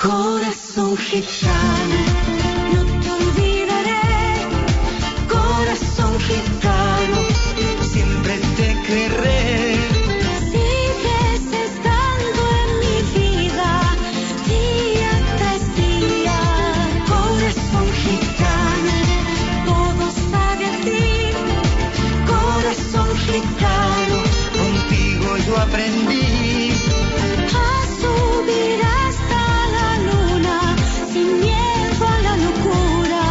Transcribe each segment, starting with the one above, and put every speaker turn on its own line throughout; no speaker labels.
Corazón gitano, no te olvidaré. Corazón gitano,
siempre te querré.
Sigues estando en mi vida, día tras día. Corazón gitano, todo sabe a ti. Corazón gitano,
contigo yo aprendí
a subir hasta la luna sin miedo a la locura.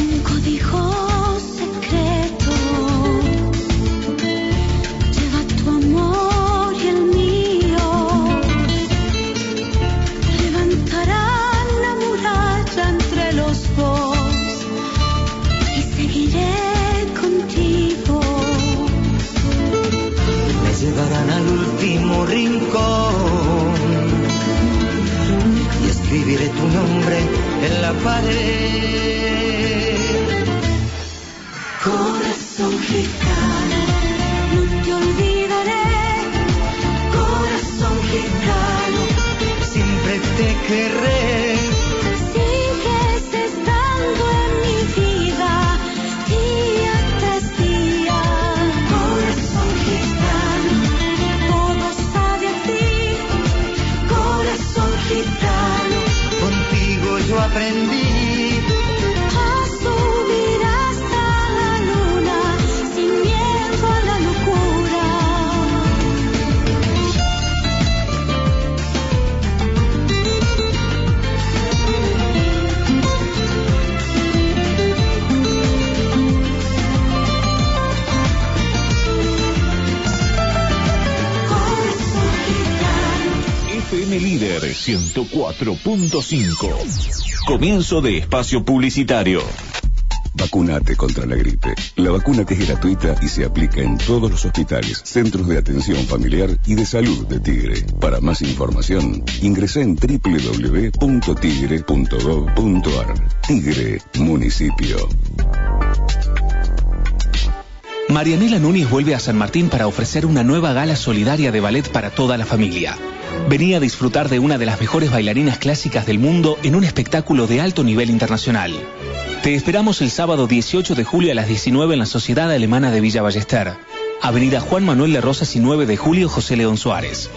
Un código secreto lleva tu amor y el mío. Levantarán la muralla entre los dos y seguiré contigo.
me llevarán al último rincón y escribiré tu nombre en la pared.
Corazón gitano, no te olvidaré. Corazón gitano,
Siempre te querré.
sigues estando en mi vida, día tras día. Corazón gitano, todo sabe a ti. Corazón gitano,
Contigo yo aprendí
a subir hasta la luna sin miedo a la locura. Corazón gitano.
FM Líder 104.5. Comienzo de espacio publicitario.
Vacúnate contra la gripe. La vacuna que es gratuita y se aplica en todos los hospitales, centros de atención familiar y de salud de Tigre. Para más información, ingresá en www.tigre.gov.ar. Tigre, municipio.
Marianela Núñez vuelve a San Martín para ofrecer una nueva gala solidaria de ballet para toda la familia. Vení a disfrutar de una de las mejores bailarinas clásicas del mundo en un espectáculo de alto nivel internacional. Te esperamos el sábado 18 de julio a las 19 en la Sociedad Alemana de Villa Ballester. Avenida Juan Manuel de Rosas y 9 de julio José León Suárez.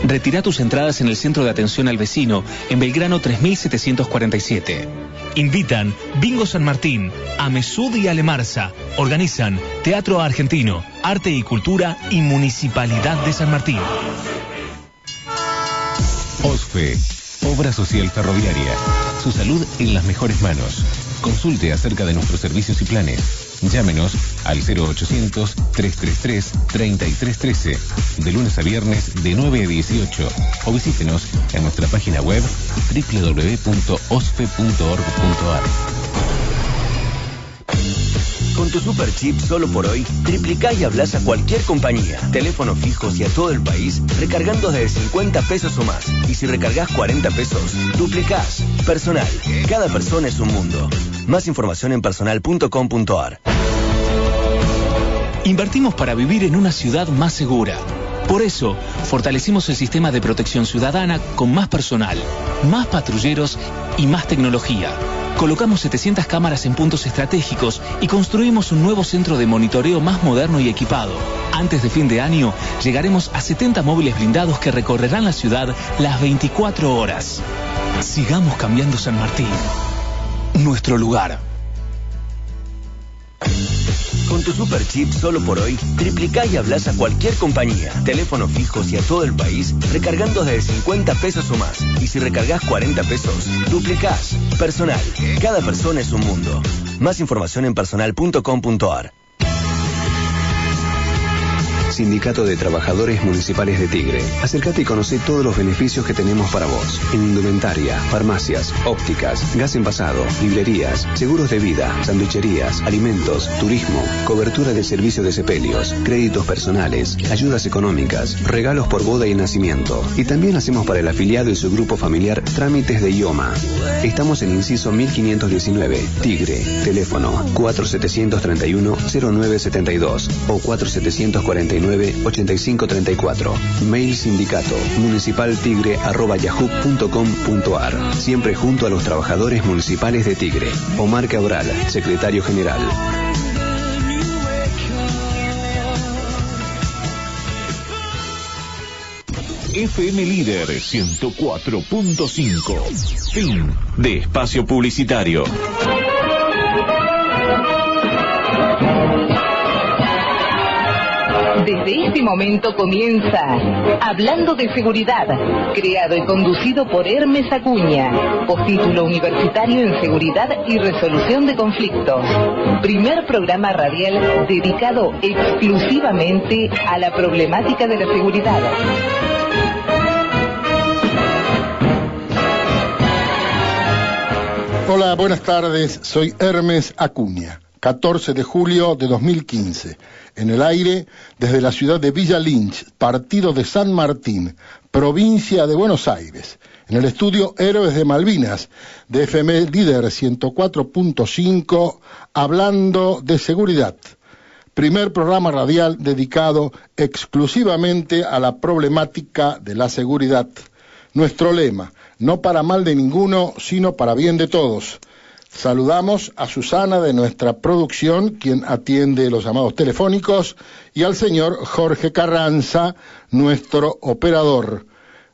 Retira tus entradas en el Centro de Atención al Vecino, en Belgrano 3747.
Invitan Bingo San Martín, Amesud y Alemarza. Organizan Teatro Argentino, Arte y Cultura y Municipalidad de San Martín.
OSFE, Obra Social Ferroviaria. Su salud en las mejores manos. Consulte acerca de nuestros servicios y planes. Llámenos al 0800-333-3313, de lunes a viernes de 9 a 18, o visítenos en nuestra página web www.osfe.org.ar.
Con tu super chip solo por hoy, triplicás y hablas a cualquier compañía, teléfonos fijos y a todo el país, recargando desde 50 pesos o más. Y si recargas 40 pesos, duplicás. Personal, cada persona es un mundo. Más información en personal.com.ar.
Invertimos para vivir en una ciudad más segura. Por eso, fortalecimos el sistema de protección ciudadana con más personal, más patrulleros y más tecnología. Colocamos 700 cámaras en puntos estratégicos y construimos un nuevo centro de monitoreo más moderno y equipado. Antes de fin de año, llegaremos a 70 móviles blindados que recorrerán la ciudad las 24 horas. Sigamos cambiando San Martín. Nuestro lugar.
Con tu super chip solo por hoy, triplicás y hablas a cualquier compañía, teléfonos fijos y a todo el país, recargando desde 50 pesos o más. Y si recargas 40 pesos, duplicás. Personal, cada persona es un mundo. Más información en personal.com.ar.
Sindicato de Trabajadores Municipales de Tigre. Acércate y conoce todos los beneficios que tenemos para vos. En indumentaria, farmacias, ópticas, gas envasado, librerías, seguros de vida, sanduicherías, alimentos, turismo, cobertura de servicio de sepelios, créditos personales, ayudas económicas, regalos por boda y nacimiento. Y también hacemos para el afiliado y su grupo familiar trámites de IOMA. Estamos en Inciso 1519, Tigre. Teléfono 4731-0972 o 4749-8534. Mail sindicato municipaltigre@yahoo.com.ar. Siempre junto a los trabajadores municipales de Tigre. Omar Cabral, secretario general.
FM Líder 104.5. Fin de espacio publicitario.
Desde este momento comienza Hablando de Seguridad, creado y conducido por Hermes Acuña, postítulo universitario en Seguridad y Resolución de Conflictos. Primer programa radial dedicado exclusivamente a la problemática de la seguridad.
Hola, buenas tardes, soy Hermes Acuña. 14 de julio de 2015, en el aire desde la ciudad de Villa Lynch, partido de San Martín, provincia de Buenos Aires, en el estudio Héroes de Malvinas, de FM Líder 104.5, hablando de seguridad. Primer programa radial dedicado exclusivamente a la problemática de la seguridad. Nuestro lema, no para mal de ninguno, sino para bien de todos. Saludamos a Susana de nuestra producción, quien atiende los llamados telefónicos, y al señor Jorge Carranza, nuestro operador.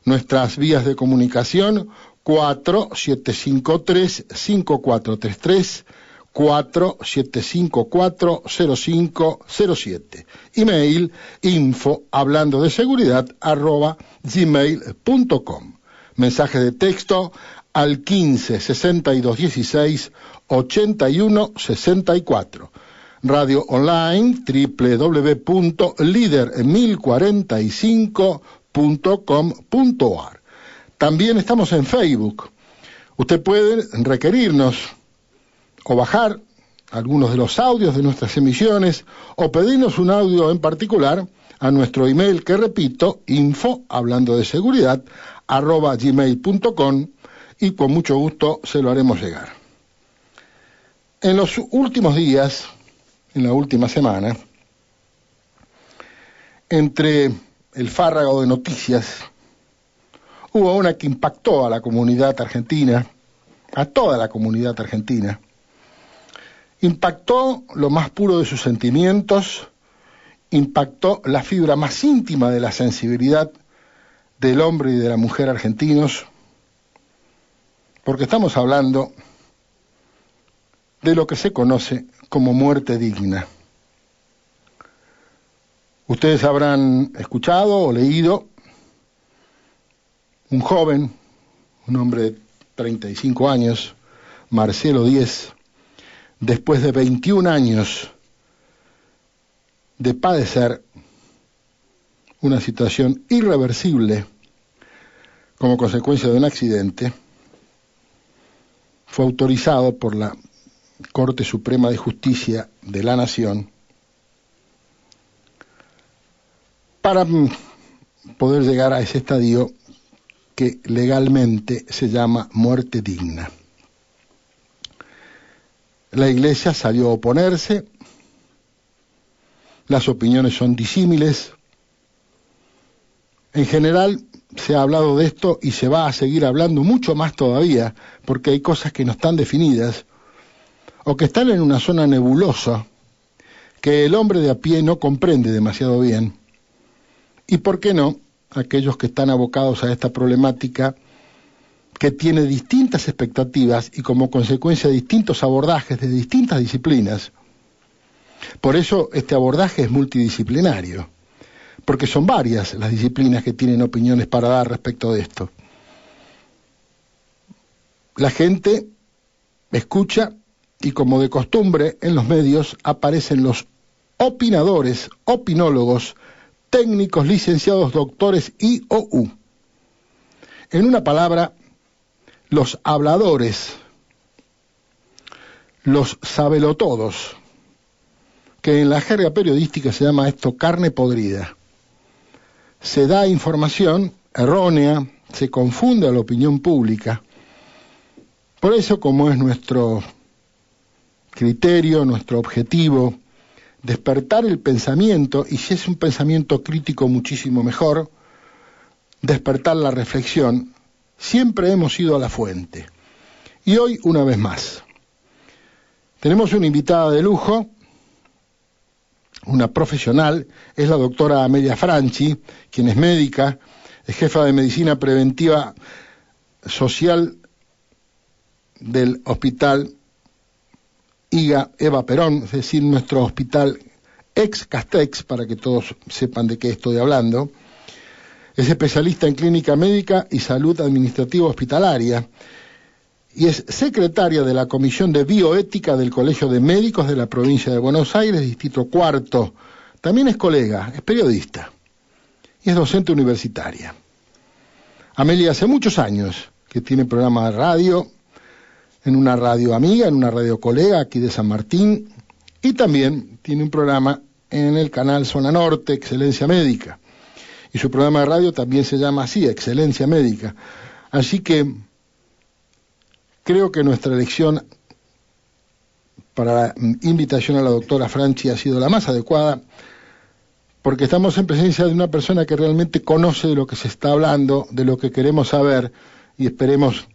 Nuestras vías de comunicación, 4753-5433, 4754-0507. Email, info@hablandodeseguridad@gmail.com. Mensaje de texto al 15 62 16 81 64. Radio online www.lider1045.com.ar. También estamos en Facebook. Usted puede requerirnos o bajar algunos de los audios de nuestras emisiones o pedirnos un audio en particular a nuestro email, que repito, info@hablandodeseguridad@gmail.com, y con mucho gusto se lo haremos llegar. En los últimos días, en la última semana, entre el fárrago de noticias, hubo una que impactó a la comunidad argentina, a toda la comunidad argentina. Impactó lo más puro de sus sentimientos, impactó la fibra más íntima de la sensibilidad del hombre y de la mujer argentinos, porque estamos hablando de lo que se conoce como muerte digna. Ustedes habrán escuchado o leído un joven, un hombre de 35 años, Marcelo Díez, después de 21 años de padecer una situación irreversible como consecuencia de un accidente, fue autorizado por la Corte Suprema de Justicia de la Nación para poder llegar a ese estadio que legalmente se llama muerte digna. La Iglesia salió a oponerse, las opiniones son disímiles. En general se ha hablado de esto y se va a seguir hablando mucho más todavía, porque hay cosas que no están definidas o que están en una zona nebulosa que el hombre de a pie no comprende demasiado bien. Y por qué no, aquellos que están abocados a esta problemática, que tiene distintas expectativas y como consecuencia distintos abordajes de distintas disciplinas. Por eso este abordaje es multidisciplinario, porque son varias las disciplinas que tienen opiniones para dar respecto de esto. La gente escucha y, como de costumbre, en los medios aparecen los opinadores, opinólogos, técnicos, licenciados, doctores y OU. En una palabra, los habladores, los sabelotodos, que en la jerga periodística se llama esto carne podrida. Se da información errónea, se confunde a la opinión pública. Por eso, como es nuestro criterio, nuestro objetivo, despertar el pensamiento, y si es un pensamiento crítico muchísimo mejor, despertar la reflexión, siempre hemos ido a la fuente. Y hoy, una vez más, tenemos una invitada de lujo, una profesional, es la doctora Amelia Franchi, quien es médica, es jefa de medicina preventiva social del hospital Eva Perón, es decir, nuestro hospital ex Castex, para que todos sepan de qué estoy hablando. Es especialista en clínica médica y salud administrativa hospitalaria y es secretaria de la Comisión de Bioética del Colegio de Médicos de la provincia de Buenos Aires, Distrito Cuarto. También es colega, es periodista y es docente universitaria. Amelia hace muchos años que tiene programa de radio, en una radio amiga, en una radio colega aquí de San Martín, y también tiene un programa en el canal Zona Norte, Excelencia Médica. Y su programa de radio también se llama así, Excelencia Médica. Así que creo que nuestra elección para la invitación a la doctora Franchi ha sido la más adecuada, porque estamos en presencia de una persona que realmente conoce de lo que se está hablando, de lo que queremos saber, y esperemos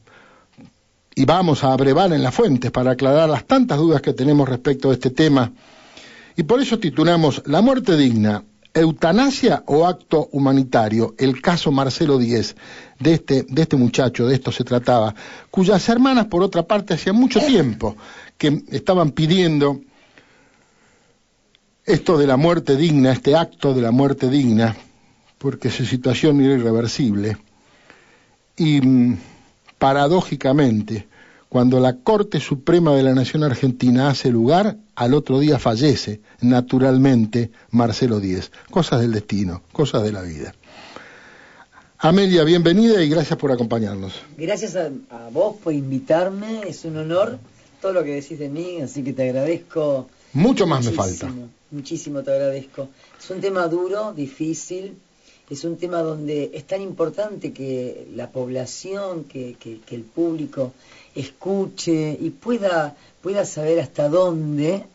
y vamos a abrevar en las fuentes para aclarar las tantas dudas que tenemos respecto a este tema. Y por eso titulamos La muerte digna, eutanasia o acto humanitario, el caso Marcelo Díez, de este muchacho, de esto se trataba, cuyas hermanas, por otra parte, hacía mucho tiempo que estaban pidiendo esto de la muerte digna, este acto de la muerte digna, porque su situación era irreversible. Y paradójicamente, cuando la Corte Suprema de la Nación Argentina hace lugar, al otro día fallece, naturalmente, Marcelo Díez. Cosas del destino, cosas de la vida. Amelia, bienvenida y gracias por acompañarnos.
Gracias a vos por invitarme, es un honor todo lo que decís de mí, así que te agradezco.
Mucho más muchísimo, me falta.
Muchísimo te agradezco. Es un tema duro, difícil, es un tema donde es tan importante que la población, que el público escuche y pueda saber hasta dónde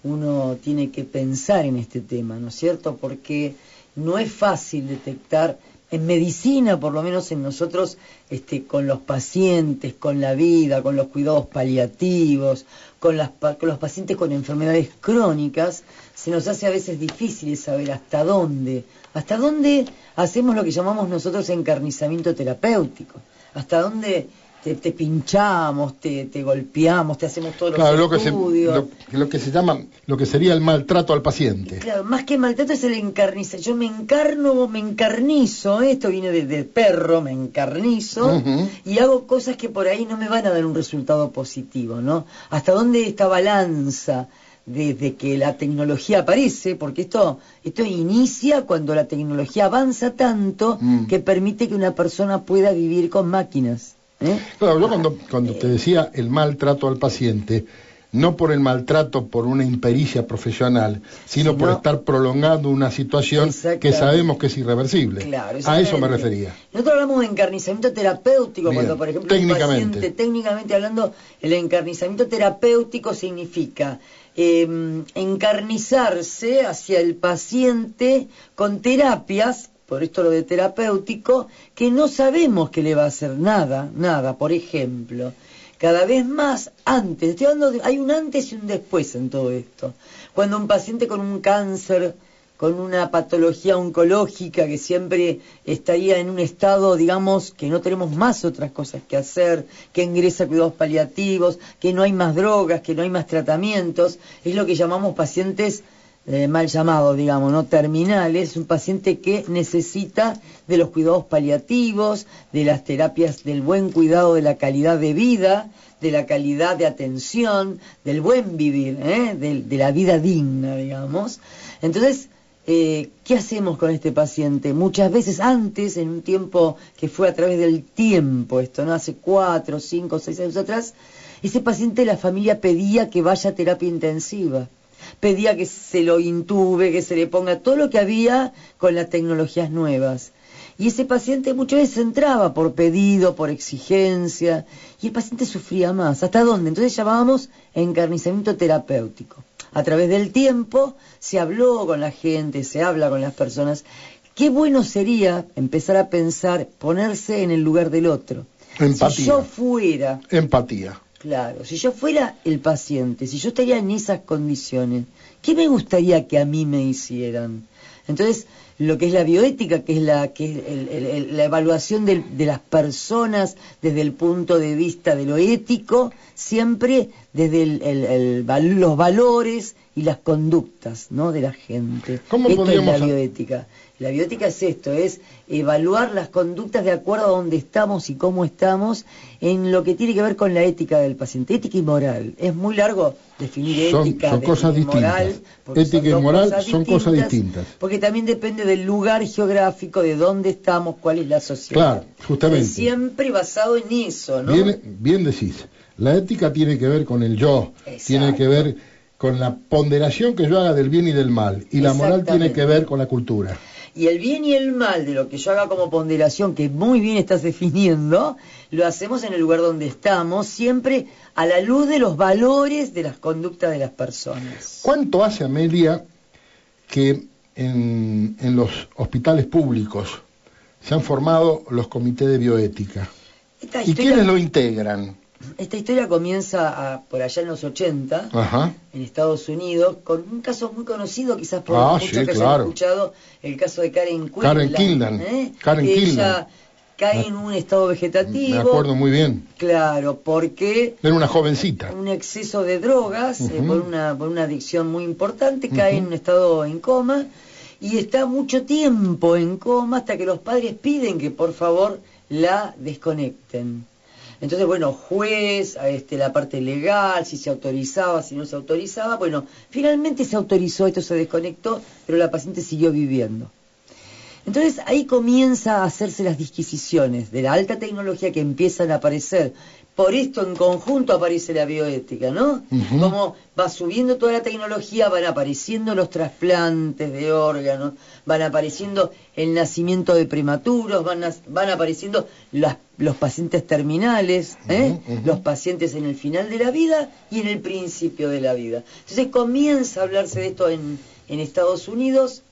uno tiene que pensar en este tema, ¿no es cierto? Porque no es fácil detectar, en medicina, por lo menos en nosotros, con los pacientes, con la vida, con los cuidados paliativos, con los pacientes con enfermedades crónicas, se nos hace a veces difícil saber hasta dónde hacemos lo que llamamos nosotros encarnizamiento terapéutico, hasta dónde te pinchamos, te golpeamos, te hacemos todos los estudios.
Lo que se llama, lo que sería el maltrato al paciente.
Claro, más que maltrato es el encarnizar. Yo me encarnizo, esto viene de perro, me encarnizo, y hago cosas que por ahí no me van a dar un resultado positivo, ¿no? Hasta dónde esta balanza desde que la tecnología aparece, porque esto inicia cuando la tecnología avanza tanto que permite que una persona pueda vivir con máquinas.
Claro, yo cuando te decía el maltrato al paciente, no por el maltrato por una impericia profesional, sino por estar prolongando una situación que sabemos que es irreversible.
Claro,
a eso me refería.
Nosotros hablamos de encarnizamiento terapéutico. Bien. Cuando, por ejemplo,
técnicamente.
Técnicamente hablando, el encarnizamiento terapéutico significa encarnizarse hacia el paciente con terapias, por esto lo de terapéutico, que no sabemos que le va a hacer nada. Por ejemplo, cada vez más antes, hay un antes y un después en todo esto. Cuando un paciente con un cáncer, con una patología oncológica que siempre estaría en un estado, digamos, que no tenemos más otras cosas que hacer, que ingresa a cuidados paliativos, que no hay más drogas, que no hay más tratamientos, es lo que llamamos pacientes mal llamados, digamos, no terminales, un paciente que necesita de los cuidados paliativos, de las terapias, del buen cuidado de la calidad de vida, de la calidad de atención, del buen vivir, de la vida digna, digamos. Entonces, ¿qué hacemos con este paciente? Muchas veces antes, en un tiempo que fue a través del tiempo, esto, ¿no? Hace 4, 5, 6 años atrás, ese paciente, la familia pedía que vaya a terapia intensiva. Pedía que se lo intube, que se le ponga todo lo que había con las tecnologías nuevas. Y ese paciente muchas veces entraba por pedido, por exigencia, y el paciente sufría más. ¿Hasta dónde? Entonces llamábamos encarnizamiento terapéutico. A través del tiempo se habló con la gente, se habla con las personas. Qué bueno sería empezar a pensar, ponerse en el lugar del otro.
Empatía.
Si yo fuera...
Empatía.
Claro, si yo fuera el paciente, si yo estaría en esas condiciones, ¿qué me gustaría que a mí me hicieran? Entonces, lo que es la bioética, que es la evaluación de las personas desde el punto de vista de lo ético, siempre desde los valores y las conductas, ¿no?, de la gente.
¿Cómo
esto
podríamos
es la bioética. La bioética es esto, es evaluar las conductas de acuerdo a dónde estamos y cómo estamos en lo que tiene que ver con la ética del paciente. Ética y moral. Es muy largo definir ética,
son cosas distintas.
Moral,
ética y moral son cosas distintas.
Porque también depende del lugar geográfico, de dónde estamos, cuál es la sociedad.
Claro, justamente.
Entonces, siempre basado en eso, ¿no?
Bien decís. La ética tiene que ver con el yo,
Exacto.
Tiene que ver con la ponderación que yo haga del bien y del mal. Y la moral tiene que ver con la cultura.
Y el bien y el mal de lo que yo haga como ponderación, que muy bien estás definiendo, lo hacemos en el lugar donde estamos, siempre a la luz de los valores de las conductas de las personas.
¿Cuánto hace, Amelia, que en los hospitales públicos se han formado los comités de bioética? ¿Y quiénes lo integran?
Esta historia comienza por allá en los 80,
Ajá.
En Estados Unidos, con un caso muy conocido, quizás por muchos que hayan escuchado, el caso de Karen Kildan. Ella cae en un estado vegetativo.
Me acuerdo muy bien.
Claro, porque...
Era una jovencita.
Un exceso de drogas, por una adicción muy importante, cae en un estado en coma, y está mucho tiempo en coma hasta que los padres piden que por favor la desconecten. Entonces, bueno, juez, la parte legal, si se autorizaba, si no se autorizaba, bueno, finalmente se autorizó, esto se desconectó, pero la paciente siguió viviendo. Entonces ahí comienza a hacerse las disquisiciones de la alta tecnología que empiezan a aparecer. Por esto en conjunto aparece la bioética, ¿no? Como va subiendo toda la tecnología, van apareciendo los trasplantes de órganos, van apareciendo el nacimiento de prematuros, van apareciendo los pacientes terminales, los pacientes en el final de la vida y en el principio de la vida. Entonces comienza a hablarse de esto en Estados Unidos,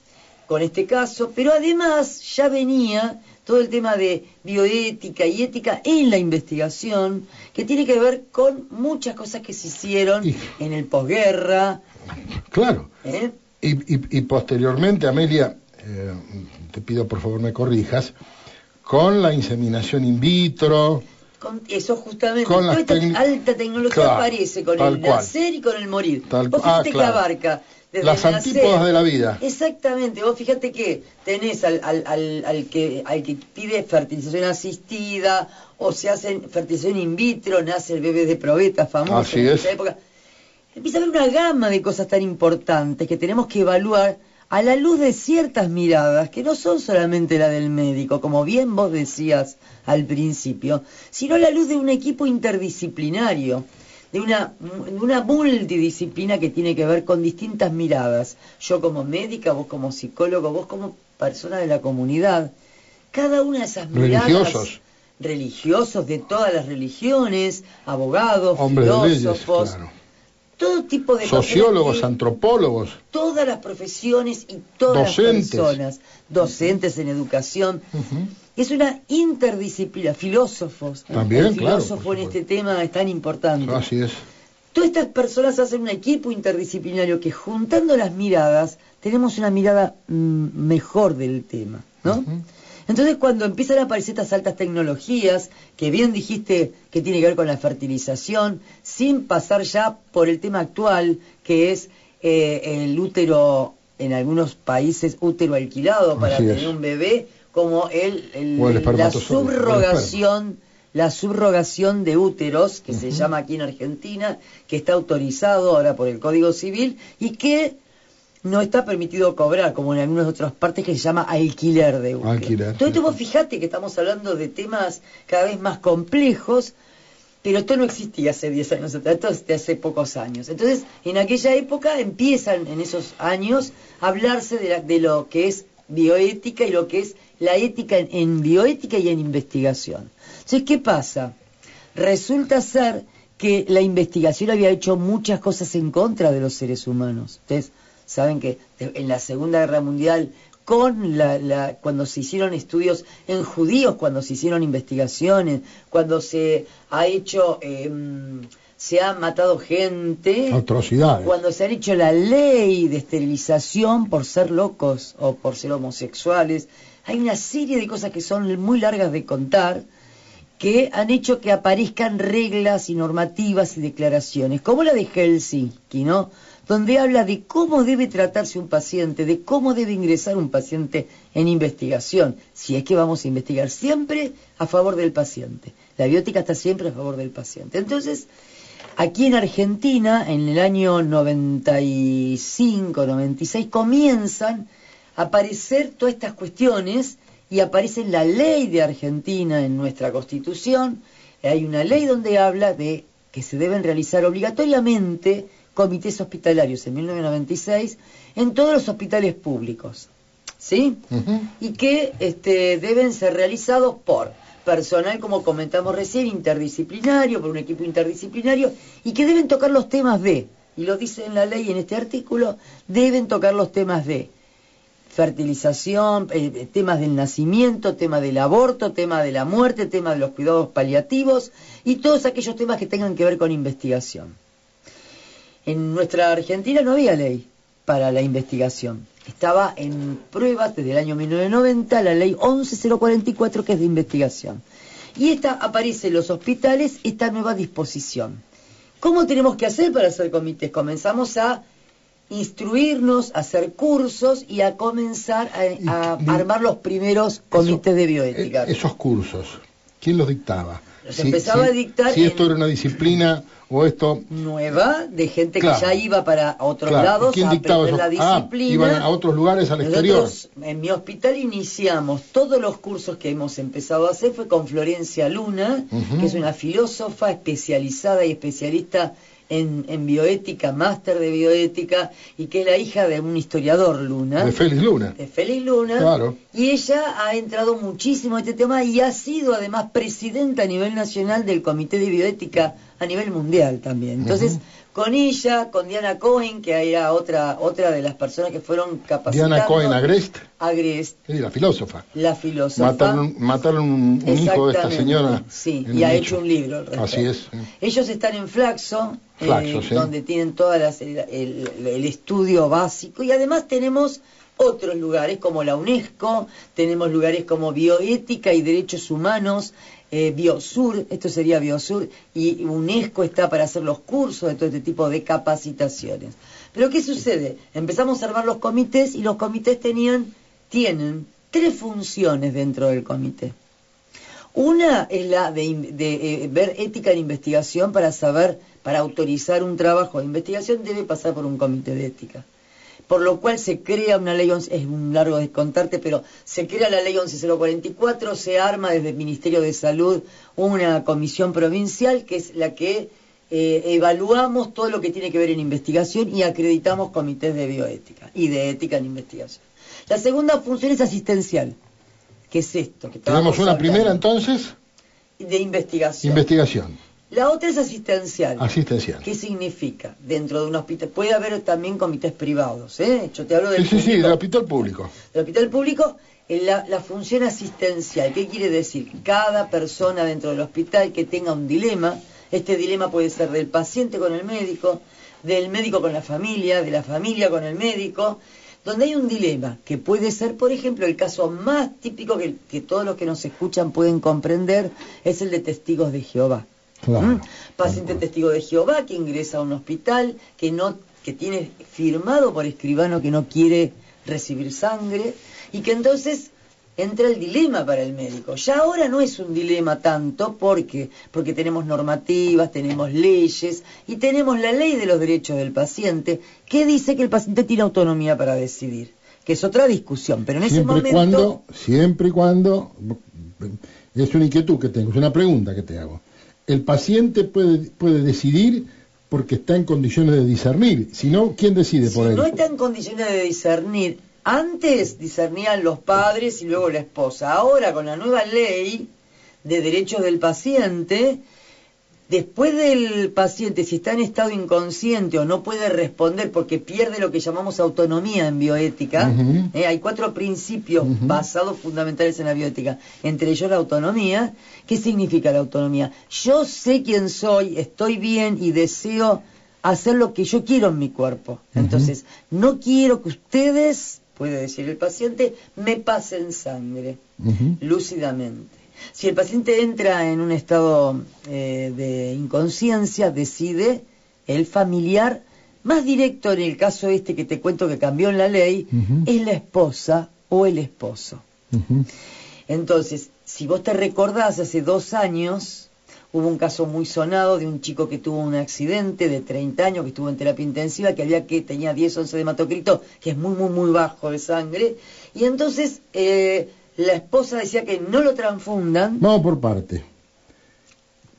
con este caso, pero además ya venía todo el tema de bioética y ética en la investigación, que tiene que ver con muchas cosas que se hicieron en el posguerra.
Claro. Y posteriormente, Amelia, te pido por favor me corrijas, con la inseminación in vitro...
Con eso justamente, toda esta alta tecnología aparece con el nacer y con el morir. Vos fíjate que abarca...
Las antípodas de la vida.
Exactamente, vos fíjate que tenés al que pide fertilización asistida, o se hace fertilización in vitro, nace el bebé de probeta famoso en esa época. Empieza a haber una gama de cosas tan importantes que tenemos que evaluar a la luz de ciertas miradas, que no son solamente la del médico, como bien vos decías al principio, sino a la luz de un equipo interdisciplinario, de una multidisciplina que tiene que ver con distintas miradas. Yo como médica, vos como psicólogo, vos como persona de la comunidad. Cada una de esas miradas... Religiosos de todas las religiones, abogados, filósofos, claro. Todo tipo de...
Sociólogos, antropólogos.
Todas las profesiones y todas las personas. Docentes en educación. Es una interdisciplina, filósofos.
También,
el filósofo en este tema es tan importante.
Así es.
Todas estas personas hacen un equipo interdisciplinario que, juntando las miradas, tenemos una mirada mejor del tema, ¿no? Entonces, cuando empiezan a aparecer estas altas tecnologías, que bien dijiste que tiene que ver con la fertilización, sin pasar ya por el tema actual, que es el útero, en algunos países, útero alquilado para tener un bebé, como la subrogación de úteros, que se llama aquí en Argentina, que está autorizado ahora por el Código Civil, y que no está permitido cobrar, como en algunas otras partes que se llama alquiler de útero. Entonces vos fijate que estamos hablando de temas cada vez más complejos, pero esto no existía hace 10 años atrás, esto es de hace pocos años. Entonces, en aquella época empiezan, en esos años, a hablarse de lo que es bioética y lo que es la ética en bioética y en investigación. Entonces, ¿qué pasa? Resulta ser que la investigación había hecho muchas cosas en contra de los seres humanos. Ustedes saben que en la Segunda Guerra Mundial, cuando se hicieron estudios en judíos, cuando se hicieron investigaciones, cuando se ha hecho, se ha matado gente,
atrocidades,
cuando se ha hecho la ley de esterilización por ser locos o por ser homosexuales, hay una serie de cosas que son muy largas de contar, que han hecho que aparezcan reglas y normativas y declaraciones, como la de Helsinki, ¿no?, donde habla de cómo debe tratarse un paciente, de cómo debe ingresar un paciente en investigación, si es que vamos a investigar siempre a favor del paciente. La bioética está siempre a favor del paciente. Entonces, aquí en Argentina, en el año 95, 96, comienzan a aparecer todas estas cuestiones y aparece la ley de Argentina en nuestra Constitución. Hay una ley donde habla de que se deben realizar obligatoriamente comités hospitalarios en 1996 en todos los hospitales públicos, ¿sí? Y que deben ser realizados por personal, como comentamos recién, interdisciplinario, por un equipo interdisciplinario, y que deben tocar los temas de, y lo dice en la ley en este artículo, deben tocar los temas de fertilización, temas del nacimiento, tema del aborto, tema de la muerte, tema de los cuidados paliativos y todos aquellos temas que tengan que ver con investigación. En nuestra Argentina no había ley para la investigación. Estaba en pruebas desde el año 1990 la ley 11.044, que es de investigación. Y esta aparece en los hospitales, esta nueva disposición. ¿Cómo tenemos que hacer para hacer comités? Comenzamos a instruirnos, a hacer cursos y a comenzar a armar los primeros comités de bioética.
Esos cursos, ¿quién los dictaba?
Los empezaba a dictar.
Si esto era una disciplina o esto
nueva, de gente que ya iba para otros lados a aprender la disciplina.
Iban a otros lugares al exterior.
Nosotros, en mi hospital, iniciamos todos los cursos que hemos empezado a hacer, fue con Florencia Luna, que es una filósofa especializada y especialista en bioética, máster de bioética, y que es la hija de un historiador, Luna.
De Félix Luna.
De Félix Luna.
Claro.
Y ella ha entrado muchísimo en este tema y ha sido además presidenta a nivel nacional del Comité de Bioética a nivel mundial también. Entonces, con ella, con Diana Cohen, que era otra de las personas que fueron capacitadas.
Diana Cohen Agrest.
Agrest.
Sí, la filósofa.
La filósofa.
Mataron un hijo de esta señora.
Sí, y ha hecho un libro al respecto.
Así es.
Ellos están en Flaxo, sí, donde tienen todas el estudio básico, y además tenemos otros lugares como la UNESCO, tenemos lugares como Bioética y Derechos Humanos, Biosur, esto sería Biosur, y UNESCO está para hacer los cursos de todo este tipo de capacitaciones. Pero ¿qué sucede? Empezamos a armar los comités y los comités tienen 3 funciones dentro del comité. Una es la de ver ética en investigación para saber, para autorizar un trabajo de investigación debe pasar por un comité de ética. Por lo cual se crea una ley, es un largo de contarte, pero se crea la ley 11.044, se arma desde el Ministerio de Salud una comisión provincial que es la que evaluamos todo lo que tiene que ver en investigación y acreditamos comités de bioética y de ética en investigación. La segunda función es asistencial. ¿Qué es esto? Que
tenemos una primera entonces
de investigación.
Investigación.
La otra es asistencial.
Asistencial.
¿Qué significa? Dentro de un hospital puede haber también comités privados, ¿eh? Yo te hablo del
público. Sí, del hospital público.
Del hospital público, la función asistencial. ¿Qué quiere decir? Cada persona dentro del hospital que tenga un dilema, este dilema puede ser del paciente con el médico, del médico con la familia, de la familia con el médico, donde hay un dilema, que puede ser, por ejemplo, el caso más típico que todos los que nos escuchan pueden comprender, es el de testigos de Jehová.
Claro.
Paciente testigo de Jehová que ingresa a un hospital, que tiene firmado por escribano que no quiere recibir sangre, y que entonces entra el dilema para el médico. Ya ahora no es un dilema tanto, porque tenemos normativas, tenemos leyes y tenemos la ley de los derechos del paciente que dice que el paciente tiene autonomía para decidir, que es otra discusión, pero en ese momento...
Siempre y cuando, es una inquietud que tengo, es una pregunta que te hago. El paciente puede decidir porque está en condiciones de discernir, si no, ¿quién decide por él?
Si no está en condiciones de discernir, antes discernían los padres y luego la esposa. Ahora, con la nueva ley de derechos del paciente, después del paciente, si está en estado inconsciente o no puede responder porque pierde lo que llamamos autonomía en bioética, hay 4 principios basados fundamentales en la bioética, entre ellos la autonomía. ¿Qué significa la autonomía? Yo sé quién soy, estoy bien y deseo hacer lo que yo quiero en mi cuerpo. Entonces, no quiero que ustedes, puede decir el paciente, me pasen sangre, lúcidamente. Si el paciente entra en un estado de inconsciencia, decide el familiar más directo, en el caso este que te cuento que cambió en la ley, es la esposa o el esposo. Entonces, si vos te recordás, hace 2 años hubo un caso muy sonado de un chico que tuvo un accidente de 30 años, que estuvo en terapia intensiva, que tenía 10-11 de hematocrito, que es muy, muy, muy bajo de sangre, y entonces... la esposa decía que no lo transfundan.
Vamos por parte.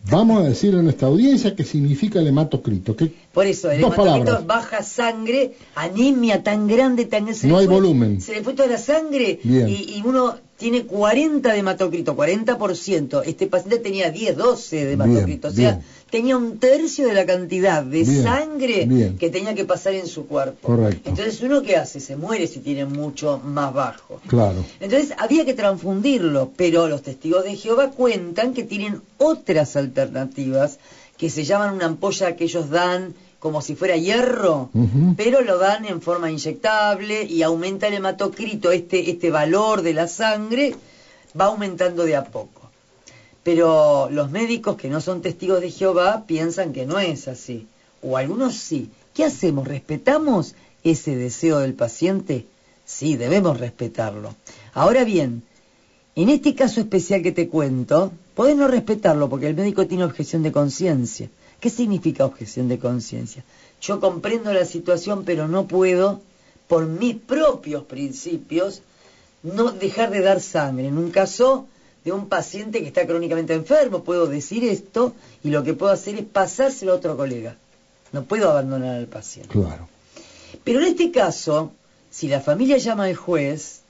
Vamos a decir en esta audiencia qué significa el hematocrito.
Por eso, el hematocrito es baja sangre, anemia tan grande,
no hay volumen.
Se le fue toda la sangre y uno tiene 40 de hematocrito, 40%. Este paciente tenía 10-12 de hematocrito, o sea, tenía 1/3 de la cantidad de sangre que tenía que pasar en su cuerpo.
Correcto.
Entonces, ¿uno qué hace? Se muere si tiene mucho más bajo.
Claro.
Entonces, había que transfundirlo, pero los testigos de Jehová cuentan que tienen otras alternativas que se llaman una ampolla que ellos dan como si fuera hierro, pero lo dan en forma inyectable y aumenta el hematocrito, este valor de la sangre va aumentando de a poco. Pero los médicos que no son testigos de Jehová piensan que no es así, o algunos sí. ¿Qué hacemos? ¿Respetamos ese deseo del paciente? Sí, debemos respetarlo. Ahora bien, en este caso especial que te cuento, podés no respetarlo porque el médico tiene objeción de conciencia. ¿Qué significa objeción de conciencia? Yo comprendo la situación, pero no puedo, por mis propios principios, no dejar de dar sangre. En un caso de un paciente que está crónicamente enfermo, puedo decir esto y lo que puedo hacer es pasárselo a otro colega. No puedo abandonar al paciente.
Claro.
Pero en este caso, si la familia llama al juez,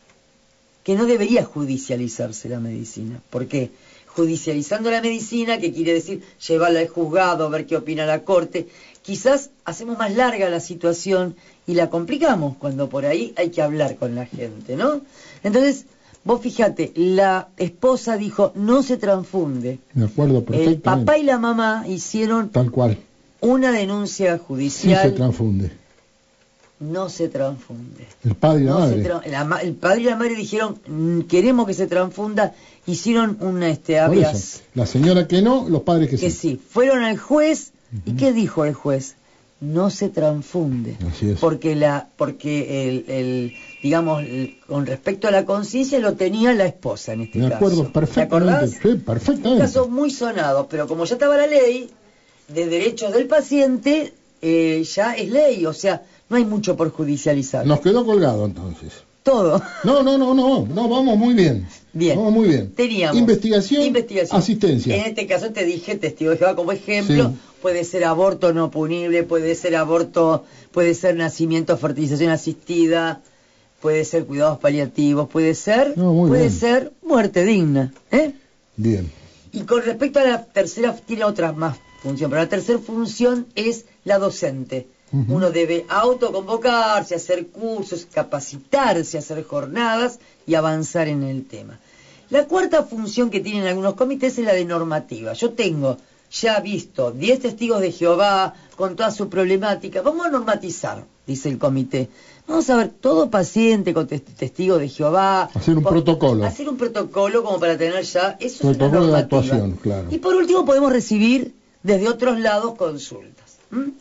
que no debería judicializarse la medicina. ¿Por qué? Judicializando la medicina, que quiere decir llevarla al juzgado, a ver qué opina la corte, quizás hacemos más larga la situación y la complicamos, cuando por ahí hay que hablar con la gente, ¿no? Entonces, vos fíjate, la esposa dijo, no se transfunde.
De acuerdo, perfectamente.
El papá y la mamá hicieron
tal cual
una denuncia judicial.
Sí se transfunde.
No se transfunde.
El padre y la madre.
El padre y la madre dijeron, queremos que se transfunda, hicieron una habeas.
La señora que no, los padres que sí.
Que sí, fueron al juez, ¿y qué dijo el juez? No se transfunde.
Así es.
Porque digamos, con respecto a la conciencia lo tenía la esposa en este caso.
De acuerdo, perfectamente. Sí, perfectamente.
Un caso muy sonado, pero como ya estaba la ley de derechos del paciente, ya es ley, o sea, no hay mucho por judicializar.
Nos quedó colgado entonces.
Todo.
No, vamos muy bien. Vamos muy bien.
Teníamos
investigación, asistencia.
En este caso te dije testigo de Jehová como ejemplo. Sí. Puede ser aborto no punible, puede ser nacimiento, fertilización asistida, puede ser cuidados paliativos, puede ser muerte digna.
Bien.
Y con respecto a la tercera, tiene otra más función, pero la tercera función es la docente. Uno debe autoconvocarse, hacer cursos, capacitarse, hacer jornadas y avanzar en el tema. La cuarta función que tienen algunos comités es la de normativa. Yo tengo ya visto 10 testigos de Jehová con toda su problemática. Vamos a normatizar, dice el comité. Vamos a ver, todo paciente con testigo de Jehová.
Hacer un protocolo.
Hacer un protocolo como para tener ya... Eso
protocolo
es una normativa.
De actuación, claro.
Y por último podemos recibir desde otros lados consultas.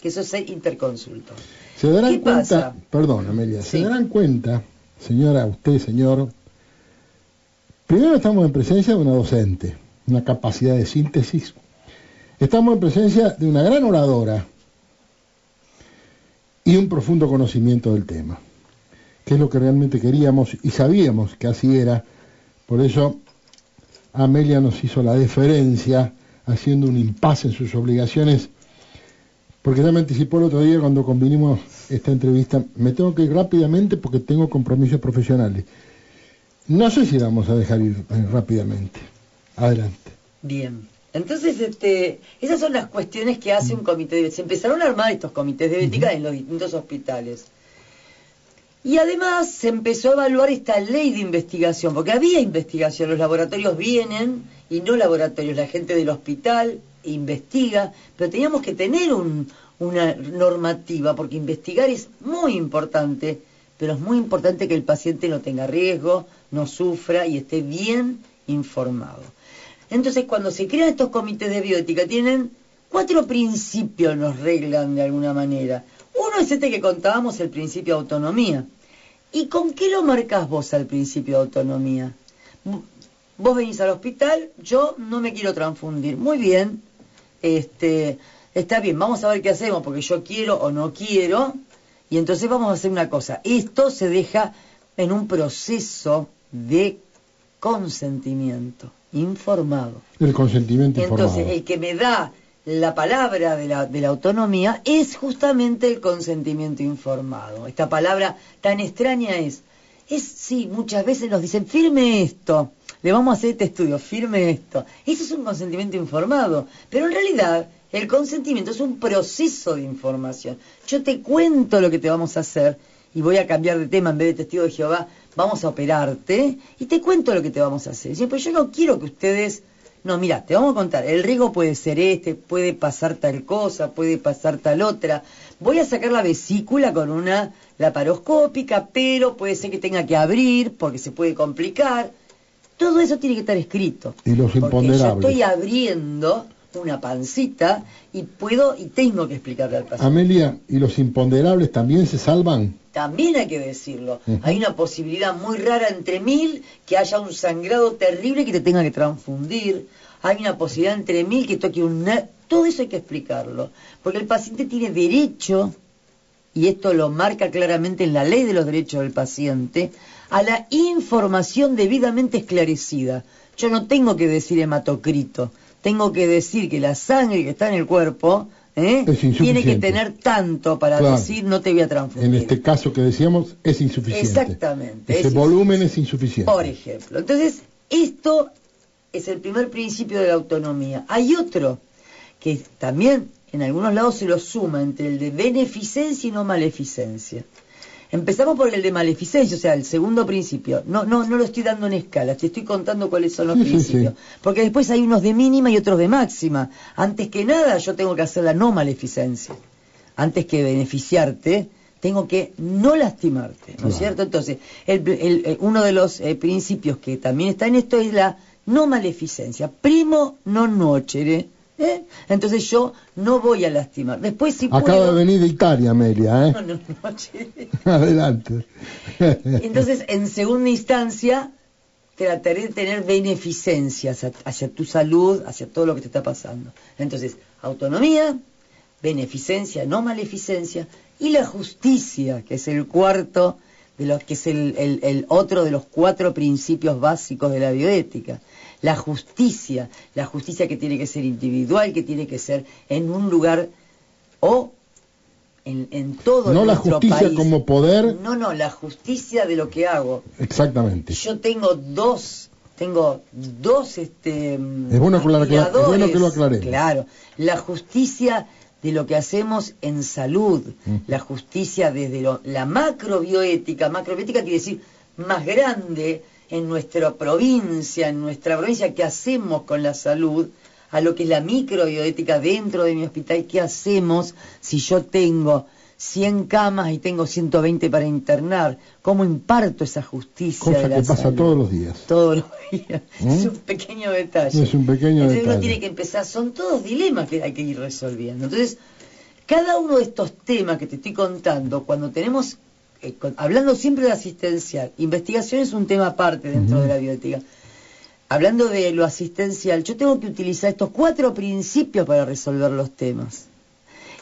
Que eso es interconsulto.
Se darán cuenta,
pasa?
Perdón, Amelia, se darán cuenta, señora, usted, señor, Primero estamos en presencia de una docente, una capacidad de síntesis. Estamos en presencia de una gran oradora y un profundo conocimiento del tema, que es lo que realmente queríamos y sabíamos que así era. Por eso Amelia nos hizo la deferencia haciendo un impasse en sus obligaciones, porque ya me anticipó el otro día cuando convinimos esta entrevista, me tengo que ir rápidamente porque tengo compromisos profesionales. No sé si la vamos a dejar ir rápidamente. Adelante.
Bien. Entonces, esas son las cuestiones que hace un comité de... Se empezaron a armar estos comités de ética en los distintos hospitales. Y además se empezó a evaluar esta ley de investigación, porque había investigación, los laboratorios vienen y no laboratorios, la gente del hospital investiga, pero teníamos que tener una normativa, porque investigar es muy importante, pero es muy importante que el paciente no tenga riesgo, no sufra y esté bien informado. Entonces, cuando se crean estos comités de bioética, tienen 4 principios, nos reglan de alguna manera. Uno es este que contábamos, el principio de autonomía. ¿Y con qué lo marcas vos al principio de autonomía? Vos venís al hospital, yo no me quiero transfundir. Muy bien, está bien, vamos a ver qué hacemos, porque yo quiero o no quiero, y entonces vamos a hacer una cosa. Esto se deja en un proceso de consentimiento informado.
El consentimiento informado.
Entonces, el que me da la palabra de la autonomía es justamente el consentimiento informado. Esta palabra tan extraña sí, muchas veces nos dicen, firme esto, le vamos a hacer este estudio, firme esto. Eso es un consentimiento informado, pero en realidad el consentimiento es un proceso de información. Yo te cuento lo que te vamos a hacer, y voy a cambiar de tema, en vez de testigo de Jehová, vamos a operarte, y te cuento lo que te vamos a hacer. Y pues yo no quiero que ustedes... No, mira, te vamos a contar, el riesgo puede ser puede pasar tal cosa, puede pasar tal otra. Voy a sacar la vesícula con una laparoscópica, pero puede ser que tenga que abrir, porque se puede complicar. Todo eso tiene que estar escrito.
Y los imponderables.
Porque yo estoy abriendo una pancita y tengo que explicarle al paciente.
Amelia, ¿y los imponderables también se salvan?
También hay que decirlo. Hay una posibilidad muy rara entre 1000 que haya un sangrado terrible que te tenga que transfundir. Hay una posibilidad entre 1000 que toque todo eso hay que explicarlo. Porque el paciente tiene derecho, y esto lo marca claramente en la ley de los derechos del paciente, a la información debidamente esclarecida. Yo no tengo que decir hematocrito. Tengo que decir que la sangre que está en el cuerpo tiene que tener tanto para decir no te voy a transfundir.
En este caso que decíamos es insuficiente.
Exactamente.
Ese volumen es insuficiente.
Por ejemplo. Entonces, esto es el primer principio de la autonomía. Hay otro que también en algunos lados se lo suma entre el de beneficencia y no maleficencia. Empezamos por el de maleficencia, o sea, el segundo principio. No lo estoy dando en escala, te estoy contando cuáles son los principios. Sí. Porque después hay unos de mínima y otros de máxima. Antes que nada, yo tengo que hacer la no maleficencia. Antes que beneficiarte, tengo que no lastimarte, ¿no es cierto? Entonces, uno de los principios que también está en esto es la no maleficencia. Primo non nocere. Entonces yo no voy a lastimar. Después si
Acaba de venir de Italia, Amelia,
No,
Adelante.
Entonces, en segunda instancia, trataré de tener beneficencia hacia tu salud, hacia todo lo que te está pasando. Entonces, autonomía, beneficencia, no maleficencia, y la justicia, que es el cuarto de los que es el otro de los 4 principios básicos de la bioética. La justicia que tiene que ser individual, que tiene que ser en un lugar o en todo
no
nuestro país.
No la justicia como poder.
No, la justicia de lo que hago.
Exactamente.
Yo tengo dos
es bueno que lo aclaremos.
Claro, la justicia de lo que hacemos en salud, la justicia desde la macrobioética. Macrobioética quiere decir más grande en nuestra provincia, qué hacemos con la salud, a lo que es la microbioética dentro de mi hospital, qué hacemos si yo tengo 100 camas y tengo 120 para internar, cómo imparto esa justicia.
Cosa
de la
que pasa
salud.
Todos los días.
Todos los días. Es un pequeño detalle. Entonces uno tiene que empezar, son todos dilemas que hay que ir resolviendo. Entonces, cada uno de estos temas que te estoy contando, cuando tenemos hablando siempre de asistencial, investigación es un tema aparte dentro de la bioética. hablando de lo asistencial, yo tengo que utilizar estos 4 principios para resolver los temas.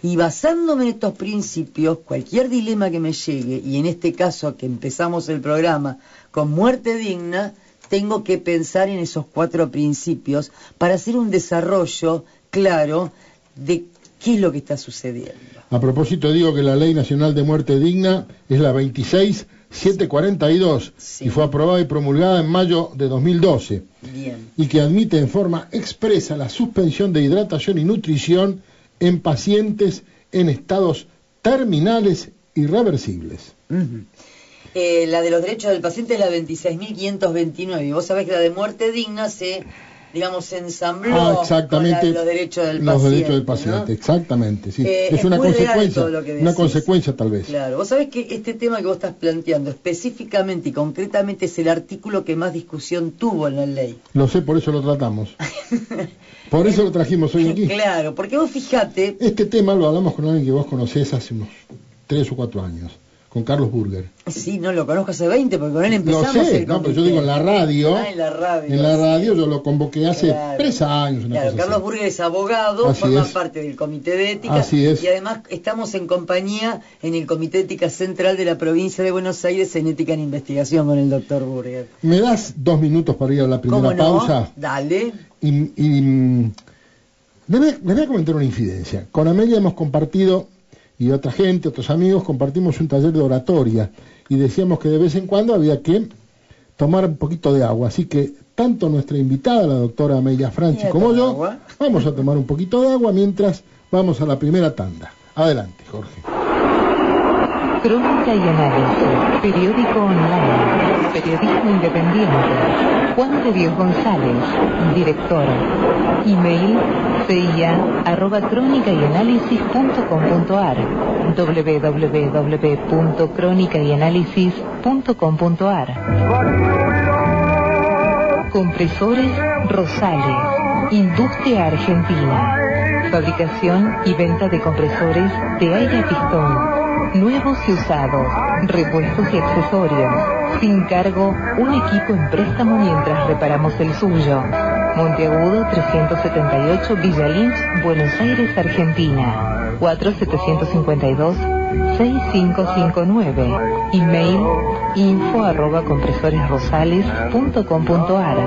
Y basándome en estos principios, cualquier dilema que me llegue, y en este caso que empezamos el programa con muerte digna, tengo que pensar en esos 4 principios para hacer un desarrollo claro de qué es lo que está sucediendo.
A propósito, digo que la Ley Nacional de Muerte Digna es la 26742 y fue aprobada y promulgada en mayo de 2012.
Bien.
Y que admite en forma expresa la suspensión de hidratación y nutrición en pacientes en estados terminales irreversibles.
La de los derechos del paciente es la 26.529 y vos sabés que la de muerte digna se ensambló
exactamente,
con los derechos del
los
paciente.
Derechos del paciente, ¿no? Exactamente, sí.
Es
una
consecuencia,
una consecuencia tal vez.
Claro, vos sabés que este tema que vos estás planteando específicamente y concretamente es el artículo que más discusión tuvo en la ley.
Lo sé, por eso lo tratamos. Por eso lo trajimos hoy aquí.
Claro, porque vos fijate...
Este tema lo hablamos con alguien que vos conocés hace unos 3 o 4 años, con Carlos Burger.
Sí, no lo conozco hace 20, porque con él empezamos
lo sé,
el
no, pero yo digo en la radio.
En la radio.
En la radio yo lo convoqué hace 3 años.
Claro, Carlos Burger es abogado, forma parte del Comité de Ética.
Así es.
Y además estamos en compañía en el Comité de Ética Central de la Provincia de Buenos Aires en Ética en Investigación con el doctor Burger.
¿Me das 2 minutos para ir a la primera pausa?
Dale.
Les voy a comentar una infidencia. Con Amelia hemos compartido, y otra gente, otros amigos, compartimos un taller de oratoria y decíamos que de vez en cuando había que tomar un poquito de agua. Así que tanto nuestra invitada, la doctora Amelia Franchi, como yo, vamos a tomar un poquito de agua mientras vamos a la primera tanda. Adelante, Jorge.
Crónica y análisis, periódico online, periodismo independiente. Juan de Dios González, director. Email cia@cronicayanalysis.com.ar, www.cronicayanalysis.com.ar. Compresores Rosales, industria argentina. Fabricación y venta de compresores de aire a pistón. Nuevos y usados, repuestos y accesorios. Sin cargo, un equipo en préstamo mientras reparamos el suyo. Monteagudo 378, Villa Lynch, Buenos Aires, Argentina. 4752-6559. Email info@compresoresrosales.com.ar,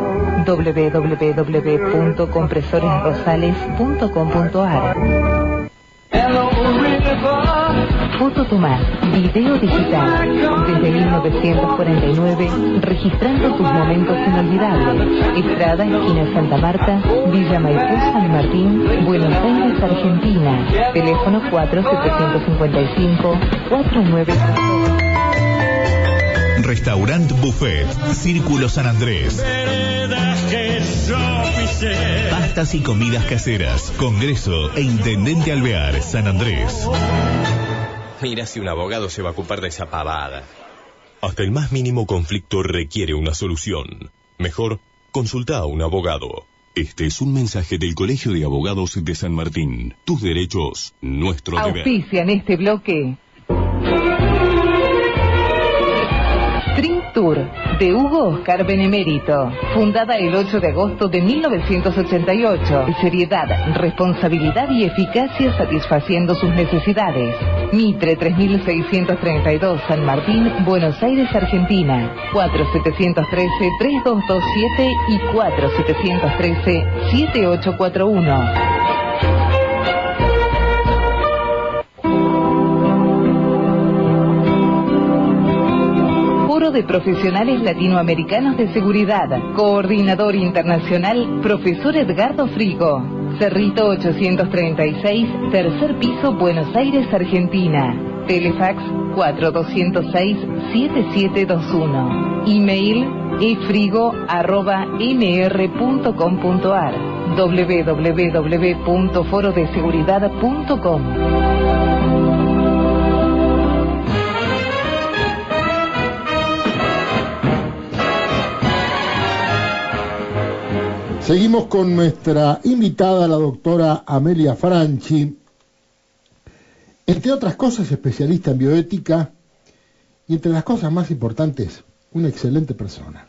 www.compresoresrosales.com.ar. Foto Tomás, video digital, desde 1949, registrando tus momentos inolvidables. Estrada, esquina Santa Marta, Villa Maipú, San Martín, Buenos Aires, Argentina. Teléfono 4755-49.
Restaurant Buffet, Círculo San Andrés. Pastas y comidas caseras, Congreso e Intendente Alvear, San Andrés.
Mira si un abogado se va a ocupar de esa pavada. Hasta el más mínimo conflicto requiere una solución. Mejor, consulta a un abogado.
Este es un mensaje del Colegio de Abogados de San Martín. Tus derechos, nuestro deber.
Auspician este bloque Dream Tour de Hugo Oscar Benemérito, fundada el 8 de agosto de 1988. Seriedad, responsabilidad y eficacia satisfaciendo sus necesidades. Mitre 3632, San Martín, Buenos Aires, Argentina. 4713-3227 y 4713-7841. De profesionales latinoamericanos de seguridad. Coordinador internacional, profesor Edgardo Frigo. Cerrito 836, tercer piso, Buenos Aires, Argentina. Telefax 4206-7721. Email efrigo@mr.com.ar, www.forodeseguridad.com.
Seguimos con nuestra invitada, la doctora Amelia Franchi, entre otras cosas especialista en bioética y entre las cosas más importantes, una excelente persona.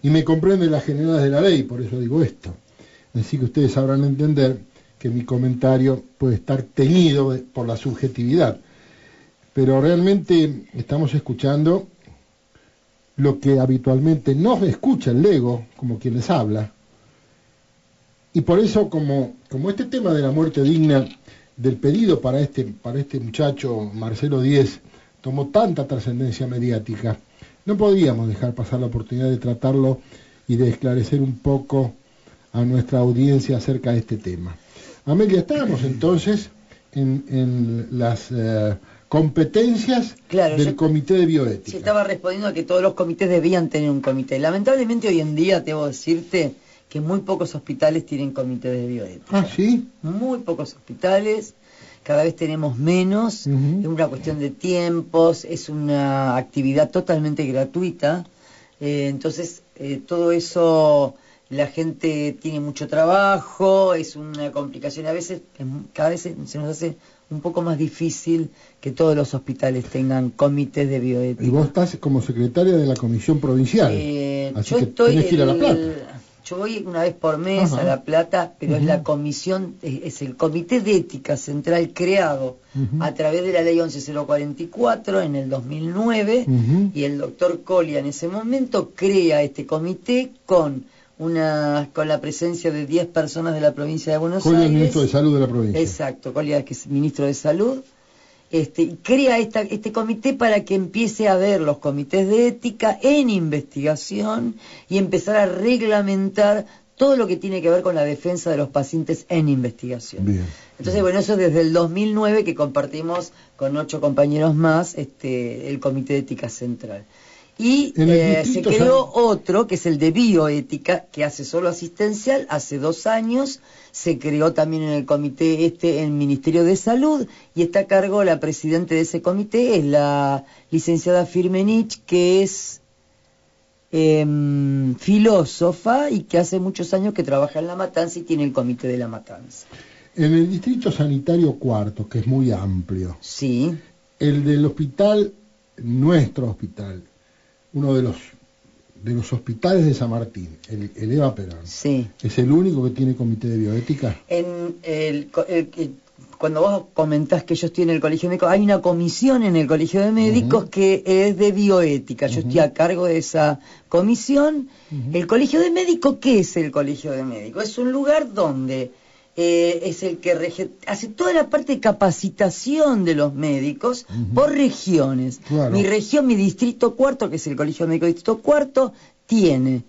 Y me comprende las generalidades de la ley, por eso digo esto. Así que ustedes sabrán entender que mi comentario puede estar teñido por la subjetividad. Pero realmente estamos escuchando lo que habitualmente no escucha el Lego, como quien les habla. Y por eso, como este tema de la muerte digna, del pedido para este muchacho, Marcelo Díez, tomó tanta trascendencia mediática, no podíamos dejar pasar la oportunidad de tratarlo y de esclarecer un poco a nuestra audiencia acerca de este tema. Amelia, estábamos entonces en las competencias del Comité de Bioética.
Se estaba respondiendo a que todos los comités debían tener un comité. Lamentablemente hoy en día, debo decirte, que muy pocos hospitales tienen comité de bioética.
¿Ah, sí?
Muy pocos hospitales, cada vez tenemos menos, es una cuestión de tiempos, es una actividad totalmente gratuita, entonces todo eso, la gente tiene mucho trabajo, es una complicación, a veces, cada vez se nos hace un poco más difícil que todos los hospitales tengan comités de bioética.
Y vos estás como secretaria de la Comisión Provincial, así
yo
que tenés que ir a La Plata.
Yo voy una vez por mes a La Plata, pero es la comisión, es el Comité de Ética Central creado a través de la Ley 11044 en el 2009, y el doctor Colia en ese momento crea este comité con la presencia de 10 personas de la provincia de Buenos Aires.
Colia es ministro de Salud de la provincia.
Exacto, Colia, que es ministro de Salud. Crea este comité para que empiece a ver los comités de ética en investigación y empezar a reglamentar todo lo que tiene que ver con la defensa de los pacientes en investigación. Bien. Entonces, bueno, eso desde el 2009 que compartimos con 8 compañeros más el Comité de Ética Central. Y se creó otro, que es el de bioética, que hace solo asistencial, hace 2 años, se creó también en el comité en el Ministerio de Salud, y está a cargo la presidenta de ese comité, es la licenciada Firmenich, que es filósofa y que hace muchos años que trabaja en La Matanza y tiene el comité de La Matanza.
En el Distrito Sanitario Cuarto, que es muy amplio,
sí,
el del hospital, nuestro hospital, uno de los hospitales de San Martín, el Eva Perón,
sí,
¿es el único que tiene comité de bioética?
Cuando vos comentás que ellos tienen el colegio médico, hay una comisión en el colegio de médicos que es de bioética. Yo estoy a cargo de esa comisión. El colegio de médicos, ¿qué es el colegio de médicos? Es un lugar donde es el que hace toda la parte de capacitación de los médicos por regiones. Claro. Mi región, mi distrito cuarto, que es el Colegio Médico Distrito Cuarto, tiene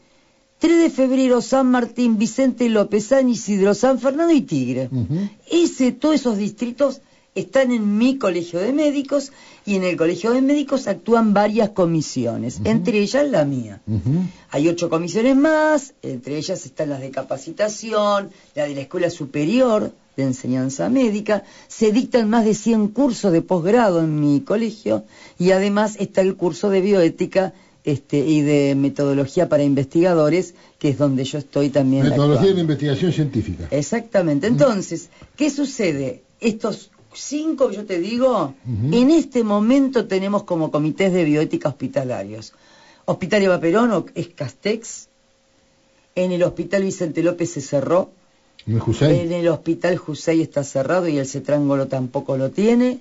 3 de febrero, San Martín, Vicente López, San Isidro, San Fernando y Tigre. Todos esos distritos están en mi colegio de médicos, y en el colegio de médicos actúan varias comisiones, entre ellas la mía. Hay 8 comisiones más, entre ellas están las de capacitación, la de la Escuela Superior de Enseñanza Médica, se dictan más de 100 cursos de posgrado en mi colegio, y además está el curso de bioética y de metodología para investigadores, que es donde yo estoy también.
Metodología de investigación científica.
Exactamente. Entonces, ¿qué sucede? Estos 5 que yo te digo, en este momento tenemos como comités de bioética hospitalarios. Hospital Eva Perón es Castex, en el Hospital Vicente López se cerró, en el Hospital Jusey está cerrado y el Cetrángolo tampoco lo tiene,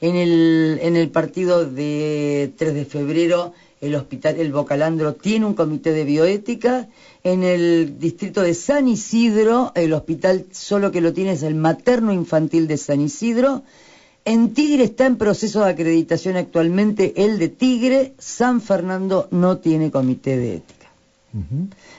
en el partido de 3 de febrero el Hospital El Bocalandro tiene un comité de bioética, en el distrito de San Isidro el hospital solo que lo tiene es el Materno Infantil de San Isidro, en Tigre está en proceso de acreditación actualmente el de Tigre, San Fernando no tiene comité de ética.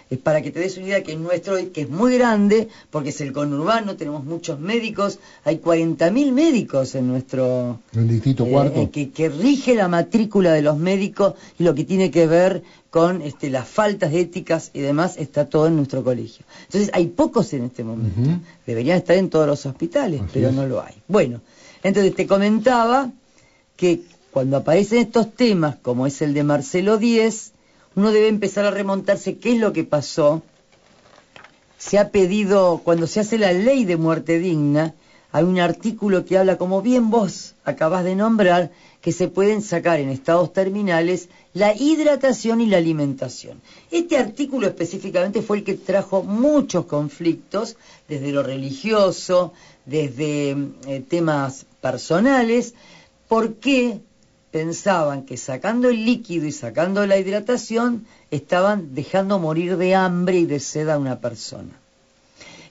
Es para que te des una idea que nuestro, que es muy grande, porque es el conurbano, tenemos muchos médicos, hay 40.000 médicos en nuestro
distrito cuarto,
que rige la matrícula de los médicos, y lo que tiene que ver con las faltas de éticas y demás, está todo en nuestro colegio. Entonces hay pocos en este momento, deberían estar en todos los hospitales, pero no lo hay. Bueno, entonces te comentaba que cuando aparecen estos temas, como es el de Marcelo Díez, uno debe empezar a remontarse qué es lo que pasó. Se ha pedido, cuando se hace la ley de muerte digna, Hay un artículo que habla, como bien vos acabás de nombrar, que se pueden sacar en estados terminales la hidratación y la alimentación. Este artículo específicamente fue el que trajo muchos conflictos, desde lo religioso, desde temas personales, porque pensaban que sacando el líquido y sacando la hidratación estaban dejando morir de hambre y de sed a una persona.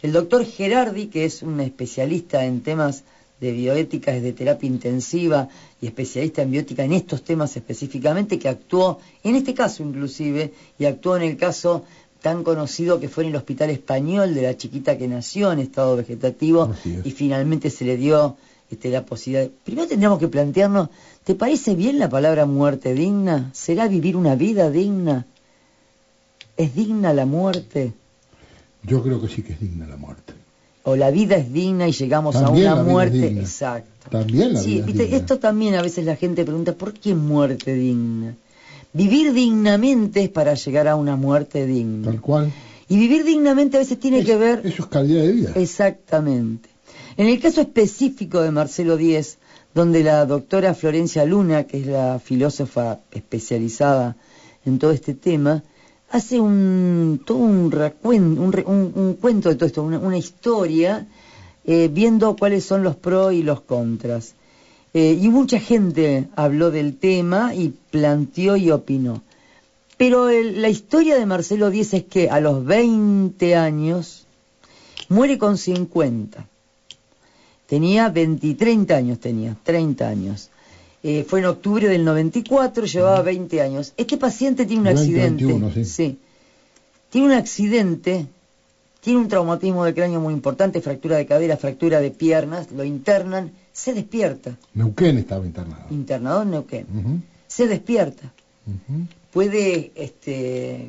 El doctor Gerardi, que es un especialista en temas de bioética, de terapia intensiva y especialista en bioética en estos temas específicamente, que actuó en este caso inclusive, y actuó en el caso tan conocido que fue en el Hospital Español de la chiquita que nació en estado vegetativo y finalmente se le dio la posibilidad. Primero tendríamos que plantearnos, ¿te parece bien la palabra muerte digna? ¿Será vivir una vida digna? ¿Es digna la muerte?
Yo creo que sí que es digna la muerte.
O la vida es digna y llegamos
también
a una muerte. Exacto.
También la vida es digna.
Esto también a veces la gente pregunta, ¿por qué muerte digna? Vivir dignamente es para llegar a una muerte digna.
Tal cual.
Y vivir dignamente a veces tiene que ver...
Eso es calidad de vida.
Exactamente. En el caso específico de Marcelo Díez, donde la doctora Florencia Luna, que es la filósofa especializada en todo este tema, hace un cuento de todo esto, una historia, viendo cuáles son los pros y los contras. Y mucha gente habló del tema y planteó y opinó. Pero la historia de Marcelo Díez es que a los 20 años muere con 50. Tenía 30 años. Fue en octubre del 94, llevaba 20 años. Este paciente tiene un accidente.
21,
sí. Tiene un accidente, tiene un traumatismo del cráneo muy importante, fractura de cadera, fractura de piernas, lo internan, se despierta.
Neuquén estaba internado.
Internado en Neuquén. Se despierta. Puede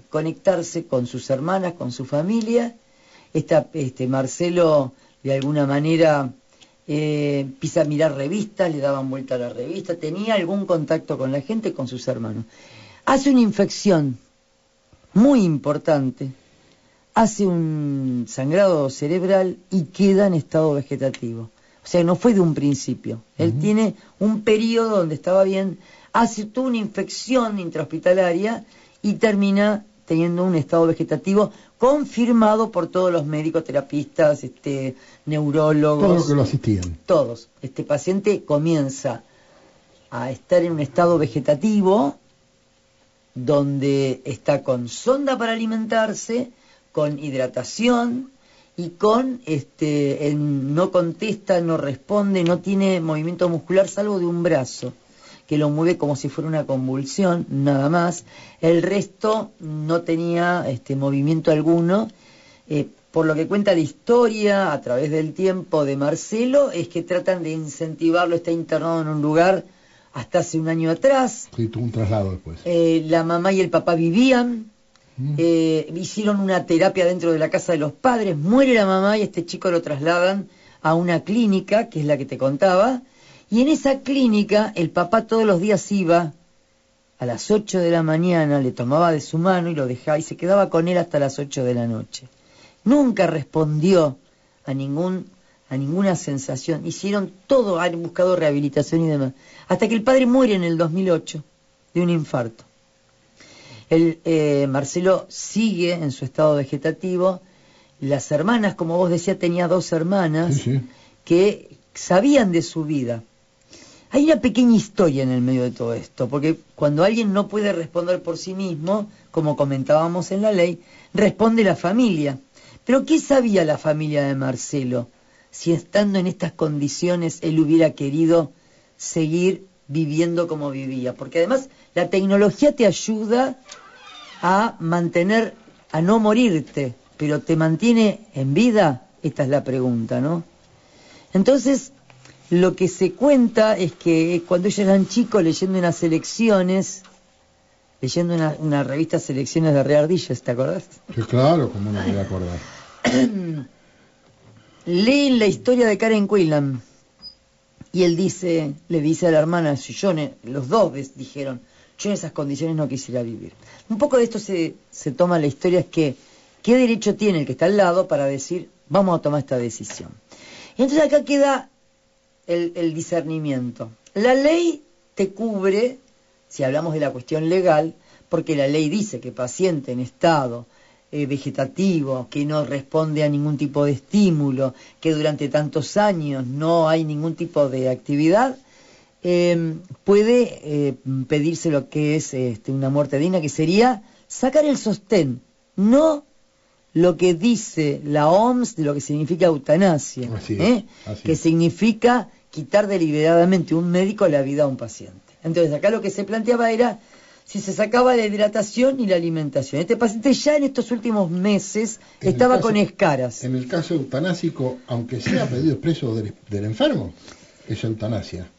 conectarse con sus hermanas, con su familia. Marcelo, de alguna manera... empieza a mirar revistas, le daban vuelta a la revista, tenía algún contacto con la gente, con sus hermanos. Hace una infección muy importante, hace un sangrado cerebral y queda en estado vegetativo. O sea, no fue de un principio. Él tiene un periodo donde estaba bien, hace toda una infección intrahospitalaria y termina teniendo un estado vegetativo confirmado por todos los médicos, terapistas, neurólogos.
Todos los que lo asistían.
Todos. Este paciente comienza a estar en un estado vegetativo donde está con sonda para alimentarse, con hidratación y con no contesta, no responde, no tiene movimiento muscular salvo de un brazo, que lo mueve como si fuera una convulsión, nada más. El resto no tenía movimiento alguno. Por lo que cuenta la historia, a través del tiempo de Marcelo, es que tratan de incentivarlo, está internado en un lugar hasta hace un año atrás.
Sí, tuvo un traslado después.
La mamá y el papá vivían, hicieron una terapia dentro de la casa de los padres, muere la mamá y este chico lo trasladan a una clínica, que es la que te contaba, y en esa clínica el papá todos los días iba a las 8 de la mañana, le tomaba de su mano y lo dejaba y se quedaba con él hasta las 8 de la noche. Nunca respondió a ninguna sensación. Hicieron todo, han buscado rehabilitación y demás. Hasta que el padre muere en el 2008 de un infarto. Marcelo sigue en su estado vegetativo. Las hermanas, como vos decías, tenía 2 hermanas que sabían de su vida. Hay una pequeña historia en el medio de todo esto, porque cuando alguien no puede responder por sí mismo, como comentábamos en la ley, responde la familia. Pero ¿qué sabía la familia de Marcelo? Si estando en estas condiciones él hubiera querido seguir viviendo como vivía. Porque además la tecnología te ayuda a mantener, a no morirte, pero ¿te mantiene en vida? Esta es la pregunta, ¿no? Entonces, lo que se cuenta es que cuando ellos eran chicos, leyendo unas selecciones, leyendo una revista Selecciones de Ray Ardillas, ¿te acordás?
Sí, claro, cómo no me voy a acordar.
Leen la historia de Karen Quinlan y él le dice a la hermana, los dos dijeron, yo en esas condiciones no quisiera vivir. Un poco de esto se toma la historia, es que ¿qué derecho tiene el que está al lado para decir, vamos a tomar esta decisión? Entonces acá queda el discernimiento. La ley te cubre, si hablamos de la cuestión legal, porque la ley dice que paciente en estado vegetativo, que no responde a ningún tipo de estímulo, que durante tantos años no hay ningún tipo de actividad, puede pedirse lo que es una muerte digna, que sería sacar el sostén, no lo que dice la OMS de lo que significa eutanasia, que significa quitar deliberadamente un médico la vida a un paciente. Entonces acá lo que se planteaba era si se sacaba la hidratación y la alimentación. Este paciente ya en estos últimos meses estaba con escaras.
En el caso eutanásico, aunque sea pedido expreso del enfermo, es eutanasia.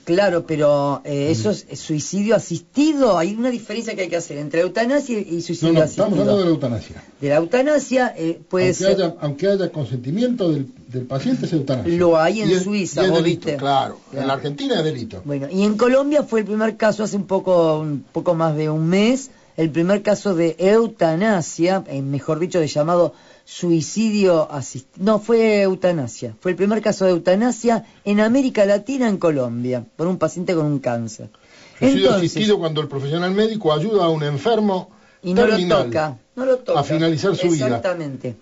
Claro, pero eso es suicidio asistido. Hay una diferencia que hay que hacer entre eutanasia y suicidio asistido.
Estamos hablando de la eutanasia.
De la eutanasia puede ser...
Aunque haya consentimiento del paciente, es eutanasia.
Lo hay en Suiza,
y es
¿vos
delito,
viste?
claro. En la Argentina es delito.
Bueno, y en Colombia fue el primer caso hace un poco más de un mes, el primer caso de eutanasia, mejor dicho, de llamado suicidio asistido. No, fue eutanasia. Fue el primer caso de eutanasia en América Latina, en Colombia, por un paciente con un cáncer.
Suicidio asistido cuando el profesional médico ayuda a un enfermo
y no
terminal
no lo toca
a finalizar su vida.
Exactamente.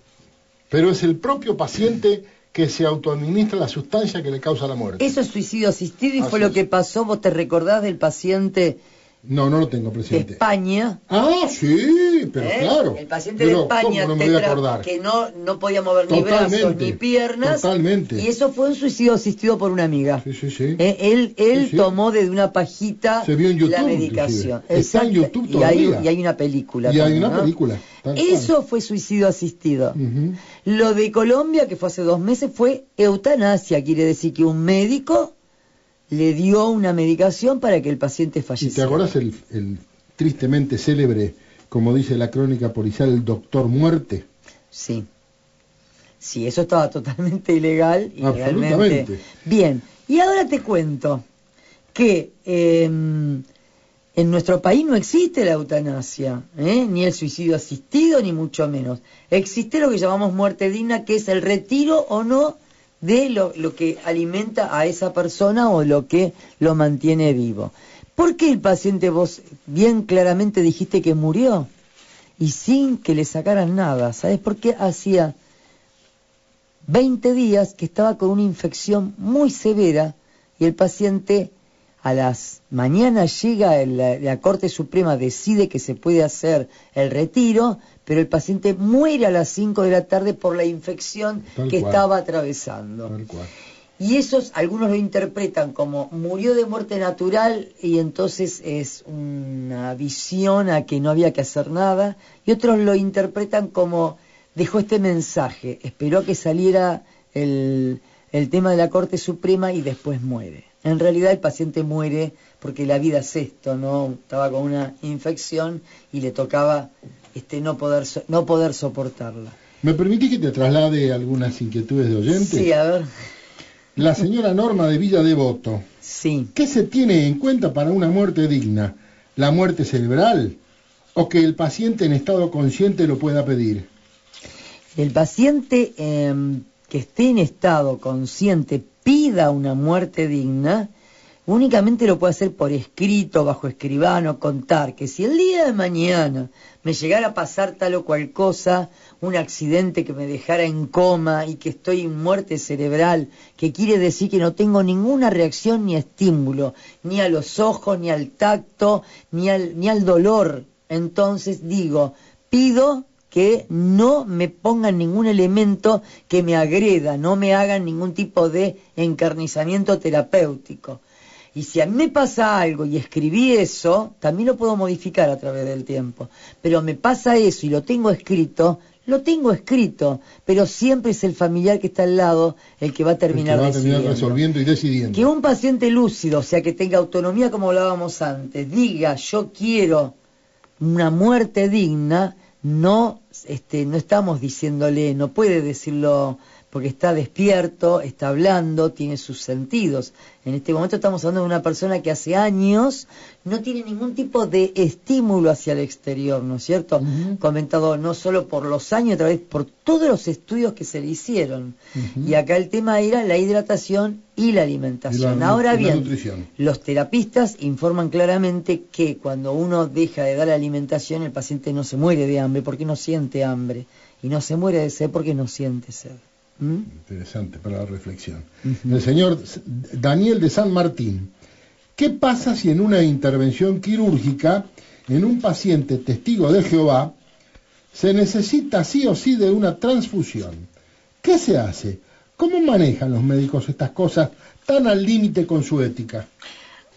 Pero es el propio paciente que se autoadministra la sustancia que le causa la muerte.
Eso es suicidio asistido y fue lo que pasó. ¿Vos te recordás del paciente?
No lo tengo presente.
De España.
Ah, sí, pero claro.
El paciente de España que no podía mover ni brazos ni piernas.
Totalmente.
Y eso fue un suicidio asistido por una amiga.
Sí.
Él tomó de una pajita
se vio en YouTube,
la medicación.
Está en YouTube todavía.
Y hay una película.
Y hay una película.
Eso fue suicidio asistido. Lo de Colombia, que fue hace 2 meses, fue eutanasia. Quiere decir que un médico le dio una medicación para que el paciente falleciera.
¿Y te acordás el tristemente célebre, como dice la crónica policial, el doctor muerte?
Sí, eso estaba totalmente ilegal y realmente... Bien, y ahora te cuento que en nuestro país no existe la eutanasia, ni el suicidio asistido, ni mucho menos. Existe lo que llamamos muerte digna, que es el retiro o no de lo que alimenta a esa persona o lo que lo mantiene vivo. ¿Por qué el paciente, vos bien claramente dijiste que murió y sin que le sacaran nada? ¿Sabes por qué? Hacía 20 días que estaba con una infección muy severa y el paciente a las mañanas llega, la Corte Suprema decide que se puede hacer el retiro, pero el paciente muere a las 5 de la tarde por la infección estaba atravesando. Y algunos lo interpretan como murió de muerte natural y entonces es una visión a que no había que hacer nada, y otros lo interpretan como dejó este mensaje, esperó a que saliera el tema de la Corte Suprema y después muere. En realidad el paciente muere porque la vida es esto, ¿no? Estaba con una infección y le tocaba no poder soportarla.
¿Me permitís que te traslade algunas inquietudes de oyentes?
Sí, a ver.
La señora Norma de Villa Devoto.
Sí.
¿Qué se tiene en cuenta para una muerte digna? ¿La muerte cerebral? ¿O que el paciente en estado consciente lo pueda pedir?
El paciente que esté en estado consciente pida una muerte digna, únicamente lo puede hacer por escrito, bajo escribano, contar que si el día de mañana me llegara a pasar tal o cual cosa, un accidente que me dejara en coma y que estoy en muerte cerebral, que quiere decir que no tengo ninguna reacción ni estímulo, ni a los ojos, ni al tacto, ni al dolor, entonces pido que no me pongan ningún elemento que me agreda, no me hagan ningún tipo de encarnizamiento terapéutico. Y si a mí me pasa algo y escribí eso, también lo puedo modificar a través del tiempo. Pero me pasa eso y lo tengo escrito, pero siempre es el familiar que está al lado el que va a terminar
resolviendo y decidiendo.
Que un paciente lúcido, o sea, que tenga autonomía como hablábamos antes, diga yo quiero una muerte digna, no estamos diciéndole, no puede decirlo porque está despierto, está hablando, tiene sus sentidos. En este momento estamos hablando de una persona que hace años no tiene ningún tipo de estímulo hacia el exterior, ¿no es cierto? Comentado no solo por los años, otra vez por todos los estudios que se le hicieron. Y acá el tema era la hidratación y la alimentación. Ahora bien, los terapistas informan claramente que cuando uno deja de dar la alimentación, el paciente no se muere de hambre porque no siente hambre, y no se muere de sed porque no siente sed.
Interesante para la reflexión. El señor Daniel de San Martín: ¿qué pasa si en una intervención quirúrgica en un paciente testigo de Jehová se necesita sí o sí de una transfusión? ¿Qué se hace? ¿Cómo manejan los médicos estas cosas tan al límite con su ética?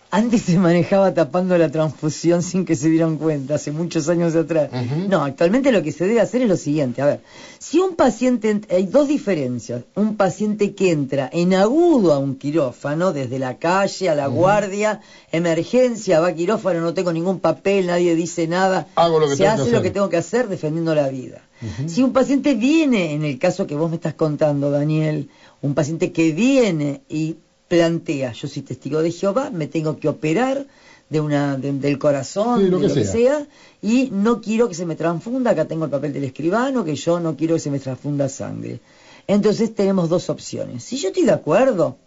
Antes se manejaba tapando la transfusión sin que se dieran cuenta, hace muchos años atrás. No, actualmente lo que se debe hacer es lo siguiente. A ver, si un paciente, hay dos diferencias. Un paciente que entra en agudo a un quirófano, desde la calle a la guardia, emergencia, va a quirófano, no tengo ningún papel, nadie dice nada, se hace lo que tengo que hacer defendiendo la vida. Si un paciente viene, en el caso que vos me estás contando, Daniel, un paciente que viene y plantea, yo soy testigo de Jehová, me tengo que operar del corazón, de lo que sea, y no quiero que se me transfunda, acá tengo el papel del escribano, que yo no quiero que se me transfunda sangre. Entonces tenemos dos opciones. Si yo estoy de acuerdo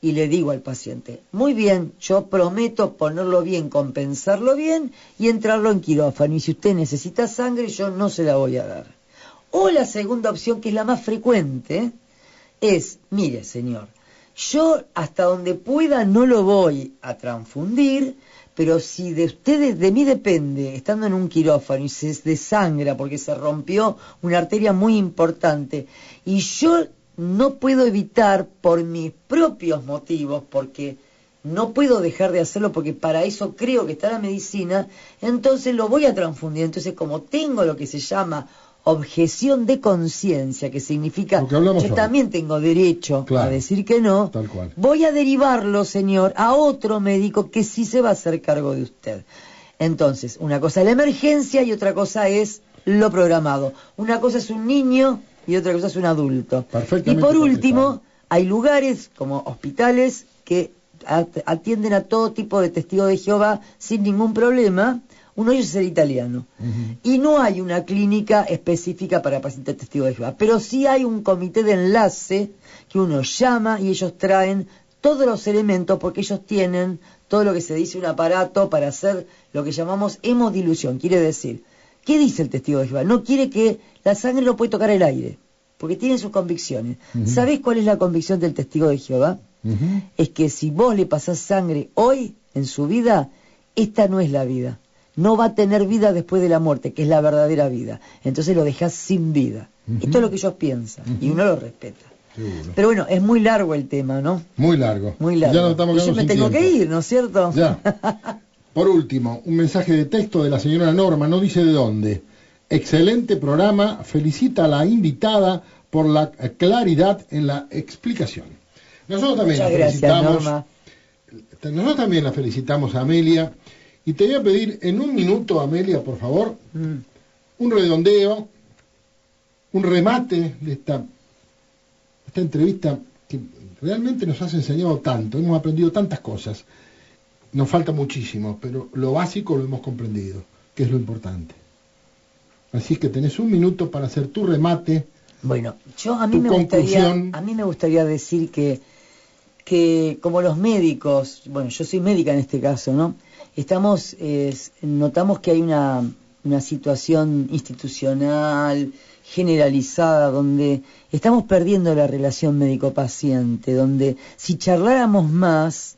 y le digo al paciente, muy bien, yo prometo ponerlo bien, compensarlo bien y entrarlo en quirófano, y si usted necesita sangre, yo no se la voy a dar. O la segunda opción, que es la más frecuente, es, mire señor, yo hasta donde pueda no lo voy a transfundir, pero si de ustedes, de mí depende, estando en un quirófano y se desangra porque se rompió una arteria muy importante, y yo no puedo evitar por mis propios motivos, porque no puedo dejar de hacerlo porque para eso creo que está la medicina, entonces lo voy a transfundir. Entonces, como tengo lo que se llama objeción de conciencia, que significa yo también tengo derecho a decir que no, voy a derivarlo, señor, a otro médico que sí se va a hacer cargo de usted. Entonces, una cosa es la emergencia y otra cosa es lo programado. Una cosa es un niño y otra cosa es un adulto. Y por último, hay lugares como hospitales que atienden a todo tipo de testigos de Jehová sin ningún problema. Uno de ellos es el italiano. Y no hay una clínica específica para pacientes testigos de Jehová, pero sí hay un comité de enlace que uno llama y ellos traen todos los elementos, porque ellos tienen todo lo que se dice un aparato para hacer lo que llamamos hemodilución. Quiere decir, ¿qué dice el testigo de Jehová? No quiere que la sangre no puede tocar el aire, porque tiene sus convicciones. ¿Sabés cuál es la convicción del testigo de Jehová? Es que si vos le pasás sangre hoy en su vida, esta no es la vida. No va a tener vida después de la muerte, que es la verdadera vida. Entonces lo dejás sin vida. Esto es lo que ellos piensan, y uno lo respeta. Seguro. Pero bueno, es muy largo el tema, ¿no?
Muy largo.
Muy largo.
Ya nos estamos quedando
y yo me tengo que ir, ¿no es cierto?
Ya. Por último, un mensaje de texto de la señora Norma, no dice de dónde. Excelente programa, felicita a la invitada por la claridad en la explicación. Nosotros también
Muchas gracias, Norma.
Nosotros también la felicitamos a Amelia. Y te voy a pedir en un minuto, Amelia, por favor, un redondeo, un remate de esta entrevista que realmente nos has enseñado tanto, hemos aprendido tantas cosas. Nos falta muchísimo, pero lo básico lo hemos comprendido, que es lo importante. Así que tenés un minuto para hacer tu remate.
Bueno, a mí me gustaría decir que como los médicos, bueno, yo soy médica en este caso, ¿no? Notamos que hay una situación institucional generalizada donde estamos perdiendo la relación médico-paciente, donde si charláramos más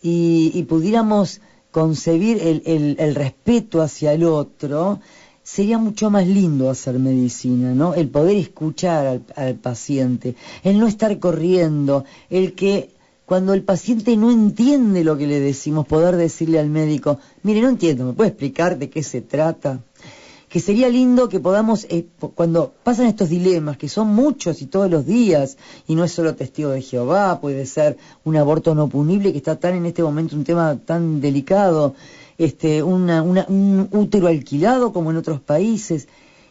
y pudiéramos concebir el respeto hacia el otro, sería mucho más lindo hacer medicina, ¿no? El poder escuchar al paciente, el no estar corriendo, el que cuando el paciente no entiende lo que le decimos, poder decirle al médico, mire, no entiendo, ¿me puede explicar de qué se trata? Que sería lindo que podamos, cuando pasan estos dilemas, que son muchos y todos los días, y no es solo testigo de Jehová, puede ser un aborto no punible, que está tan en este momento un tema tan delicado, un útero alquilado como en otros países,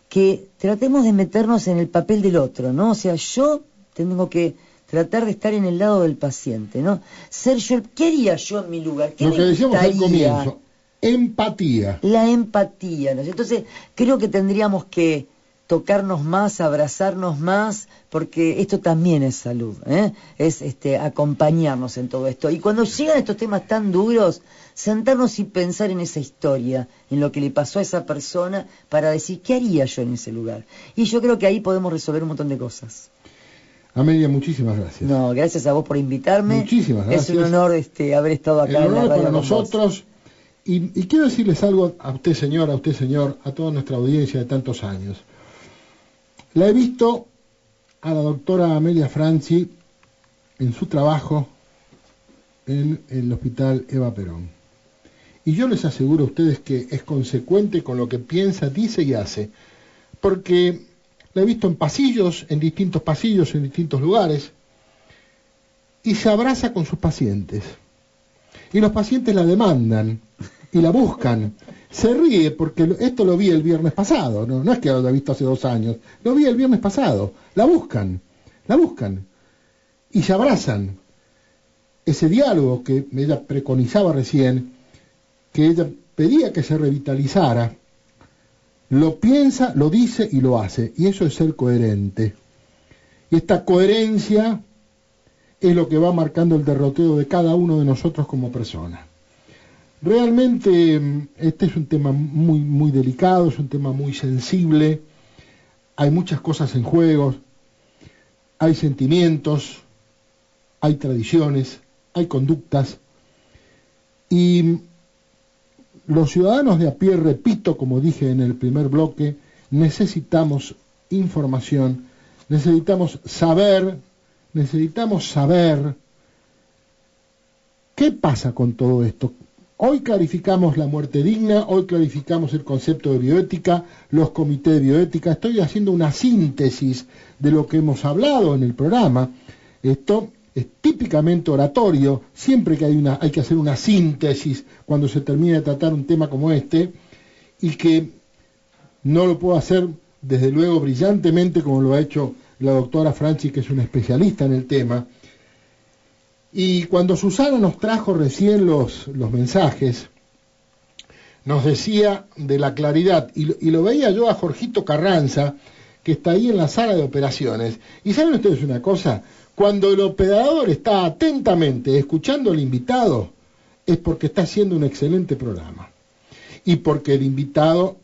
que tratemos de meternos en el papel del otro, ¿no? O sea, yo tengo que tratar de estar en el lado del paciente, ¿no? Ser yo, ¿qué haría yo en mi lugar? ¿Qué
lo que decíamos al comienzo, empatía.
La empatía, ¿no? Entonces, creo que tendríamos que tocarnos más, abrazarnos más, porque esto también es salud, ¿eh? Es acompañarnos en todo esto. Y cuando llegan estos temas tan duros, sentarnos y pensar en esa historia, en lo que le pasó a esa persona, para decir, ¿qué haría yo en ese lugar? Y yo creo que ahí podemos resolver un montón de cosas.
Amelia, muchísimas gracias.
No, gracias a vos por invitarme.
Muchísimas gracias.
Es un honor haber estado acá en la radio
para
con
nosotros. Y quiero decirles algo a usted, señora, a usted, señor, a toda nuestra audiencia de tantos años. La he visto a la doctora Amelia Franchi en su trabajo en el Hospital Eva Perón. Y yo les aseguro a ustedes que es consecuente con lo que piensa, dice y hace. Porque la he visto en pasillos, en distintos lugares, y se abraza con sus pacientes. Y los pacientes la demandan y la buscan. Se ríe porque esto lo vi el viernes pasado, no es que lo haya visto hace 2 años, lo vi el viernes pasado. La buscan y se abrazan. Ese diálogo que ella preconizaba recién, que ella pedía que se revitalizara, lo piensa, lo dice y lo hace, y eso es ser coherente. Y esta coherencia es lo que va marcando el derrotero de cada uno de nosotros como persona. Realmente este es un tema muy, muy delicado, es un tema muy sensible, hay muchas cosas en juego, hay sentimientos, hay tradiciones, hay conductas, y los ciudadanos de a pie, repito, como dije en el primer bloque, necesitamos información, necesitamos saber qué pasa con todo esto. Hoy clarificamos la muerte digna, hoy clarificamos el concepto de bioética, los comités de bioética. Estoy haciendo una síntesis de lo que hemos hablado en el programa. Esto es típicamente oratorio, siempre que hay que hacer una síntesis cuando se termina de tratar un tema como este, y que no lo puedo hacer desde luego brillantemente como lo ha hecho la doctora Franchi, que es una especialista en el tema. Y cuando Susana nos trajo recién los mensajes, nos decía de la claridad, y lo veía yo a Jorgito Carranza, que está ahí en la sala de operaciones. Y saben ustedes una cosa, cuando el operador está atentamente escuchando al invitado, es porque está haciendo un excelente programa. Y porque el invitado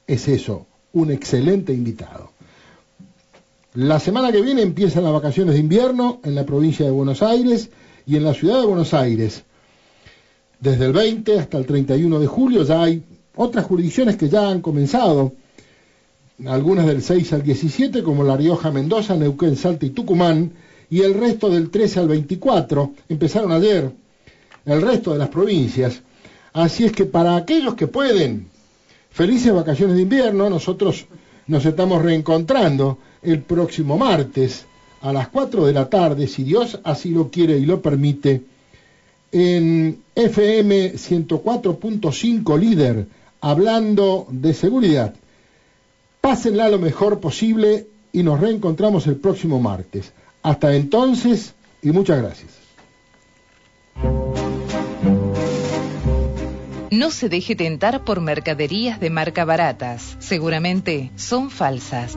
es eso, un excelente invitado. La semana que viene empiezan las vacaciones de invierno en la provincia de Buenos Aires y en la ciudad de Buenos Aires. Desde el 20 hasta el 31 de julio ya hay otras jurisdicciones que ya han comenzado, algunas del 6 al 17, como La Rioja, Mendoza, Neuquén, Salta y Tucumán, y el resto del 13 al 24, empezaron ayer, el resto de las provincias. Así es que para aquellos que pueden, felices vacaciones de invierno. Nosotros nos estamos reencontrando el próximo martes a las 4 de la tarde, si Dios así lo quiere y lo permite, en FM 104.5 Líder, hablando de seguridad. Pásenla lo mejor posible y nos reencontramos el próximo martes. Hasta entonces, y muchas gracias.
No se deje tentar por mercaderías de marca baratas. Seguramente son falsas.